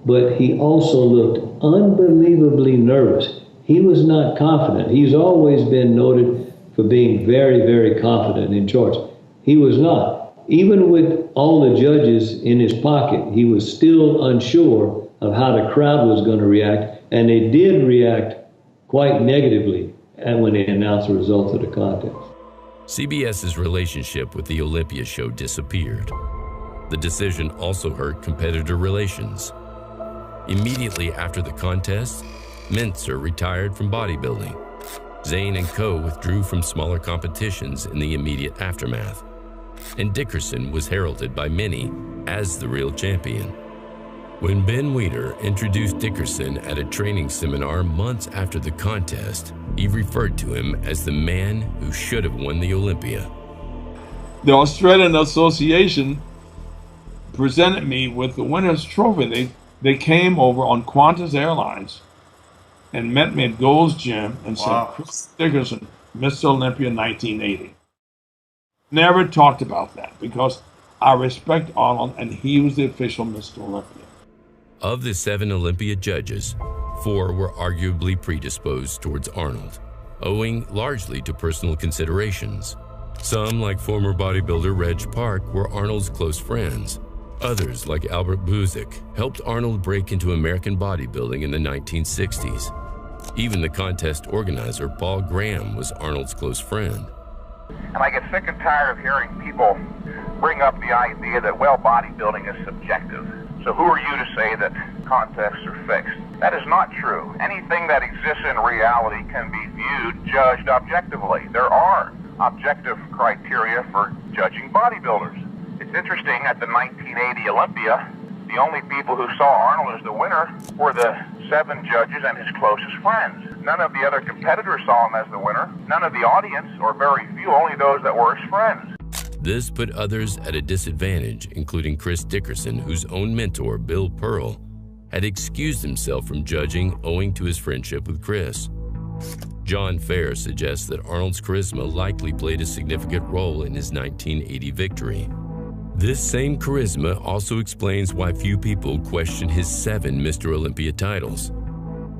but he also looked unbelievably nervous. He was not confident. He's always been noted for being very, very confident in charge. He was not. Even with all the judges in his pocket, he was still unsure of how the crowd was going to react, and they did react quite negatively when they announced the results of the contest. CBS's relationship with the Olympia show disappeared. The decision also hurt competitor relations. Immediately after the contest, Mintzer retired from bodybuilding. Zane and co. withdrew from smaller competitions in the immediate aftermath, and Dickerson was heralded by many as the real champion. When Ben Weider introduced Dickerson at a training seminar months after the contest, he referred to him as the man who should have won the Olympia. The Australian Association presented me with the winner's trophy. They came over on Qantas Airlines and met me at Gold's Gym and said, Chris Dickerson, Mr. Olympia 1980. Never talked about that because I respect Arnold and he was the official Mr. Olympia. Of the 7 Olympia judges, 4 were arguably predisposed towards Arnold, owing largely to personal considerations. Some, like former bodybuilder Reg Park, were Arnold's close friends. Others, like Albert Buzik, helped Arnold break into American bodybuilding in the 1960s. Even the contest organizer, Paul Graham, was Arnold's close friend. And I get sick and tired of hearing people bring up the idea that, well, bodybuilding is subjective. So who are you to say that contests are fixed? That is not true. Anything that exists in reality can be viewed, judged objectively. There are objective criteria for judging bodybuilders. It's interesting, at the 1980 Olympia, the only people who saw Arnold as the winner were the 7 judges and his closest friends. None of the other competitors saw him as the winner. None of the audience, or very few, only those that were his friends. This put others at a disadvantage, including Chris Dickerson, whose own mentor, Bill Pearl, had excused himself from judging owing to his friendship with Chris. John Fair suggests that Arnold's charisma likely played a significant role in his 1980 victory. This same charisma also explains why few people question his 7 Mr. Olympia titles.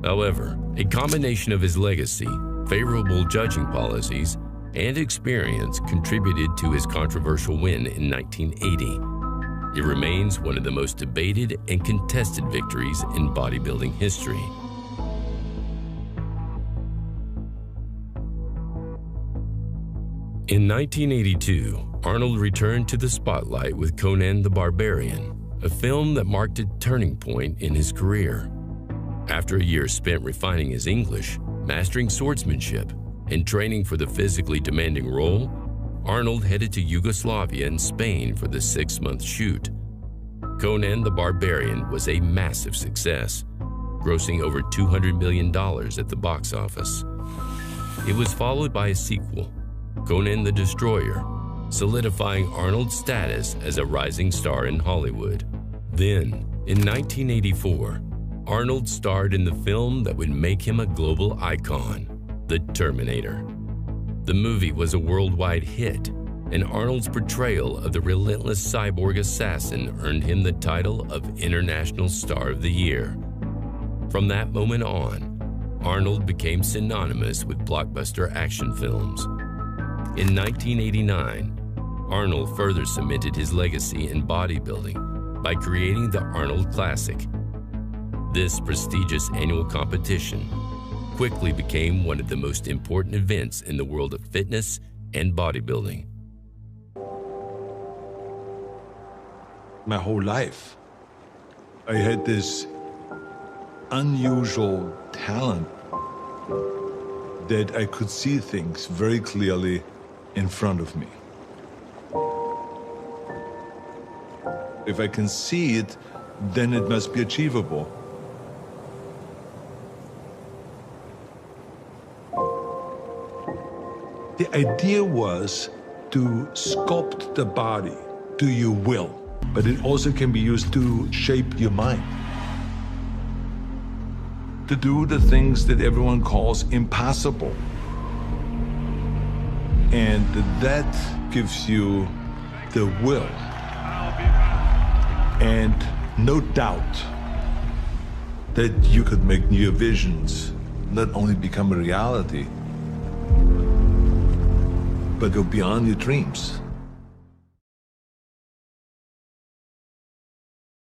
However, a combination of his legacy, favorable judging policies, and experience contributed to his controversial win in 1980. It remains one of the most debated and contested victories in bodybuilding history. In 1982, Arnold returned to the spotlight with Conan the Barbarian, a film that marked a turning point in his career. After a year spent refining his English, mastering swordsmanship, and training for the physically demanding role, Arnold headed to Yugoslavia and Spain for the 6-month shoot. Conan the Barbarian was a massive success, grossing over $200 million at the box office. It was followed by a sequel, Conan the Destroyer, solidifying Arnold's status as a rising star in Hollywood. Then, in 1984, Arnold starred in the film that would make him a global icon, The Terminator. The movie was a worldwide hit, and Arnold's portrayal of the relentless cyborg assassin earned him the title of International Star of the Year. From that moment on, Arnold became synonymous with blockbuster action films. In 1989, Arnold further cemented his legacy in bodybuilding by creating the Arnold Classic. This prestigious annual competition, quickly became one of the most important events in the world of fitness and bodybuilding. My whole life, I had this unusual talent that I could see things very clearly in front of me. If I can see it, then it must be achievable. The idea was to sculpt the body to your will, but it also can be used to shape your mind. To do the things that everyone calls impossible. And that gives you the will. And no doubt that you could make your visions not only become a reality, but go beyond your dreams.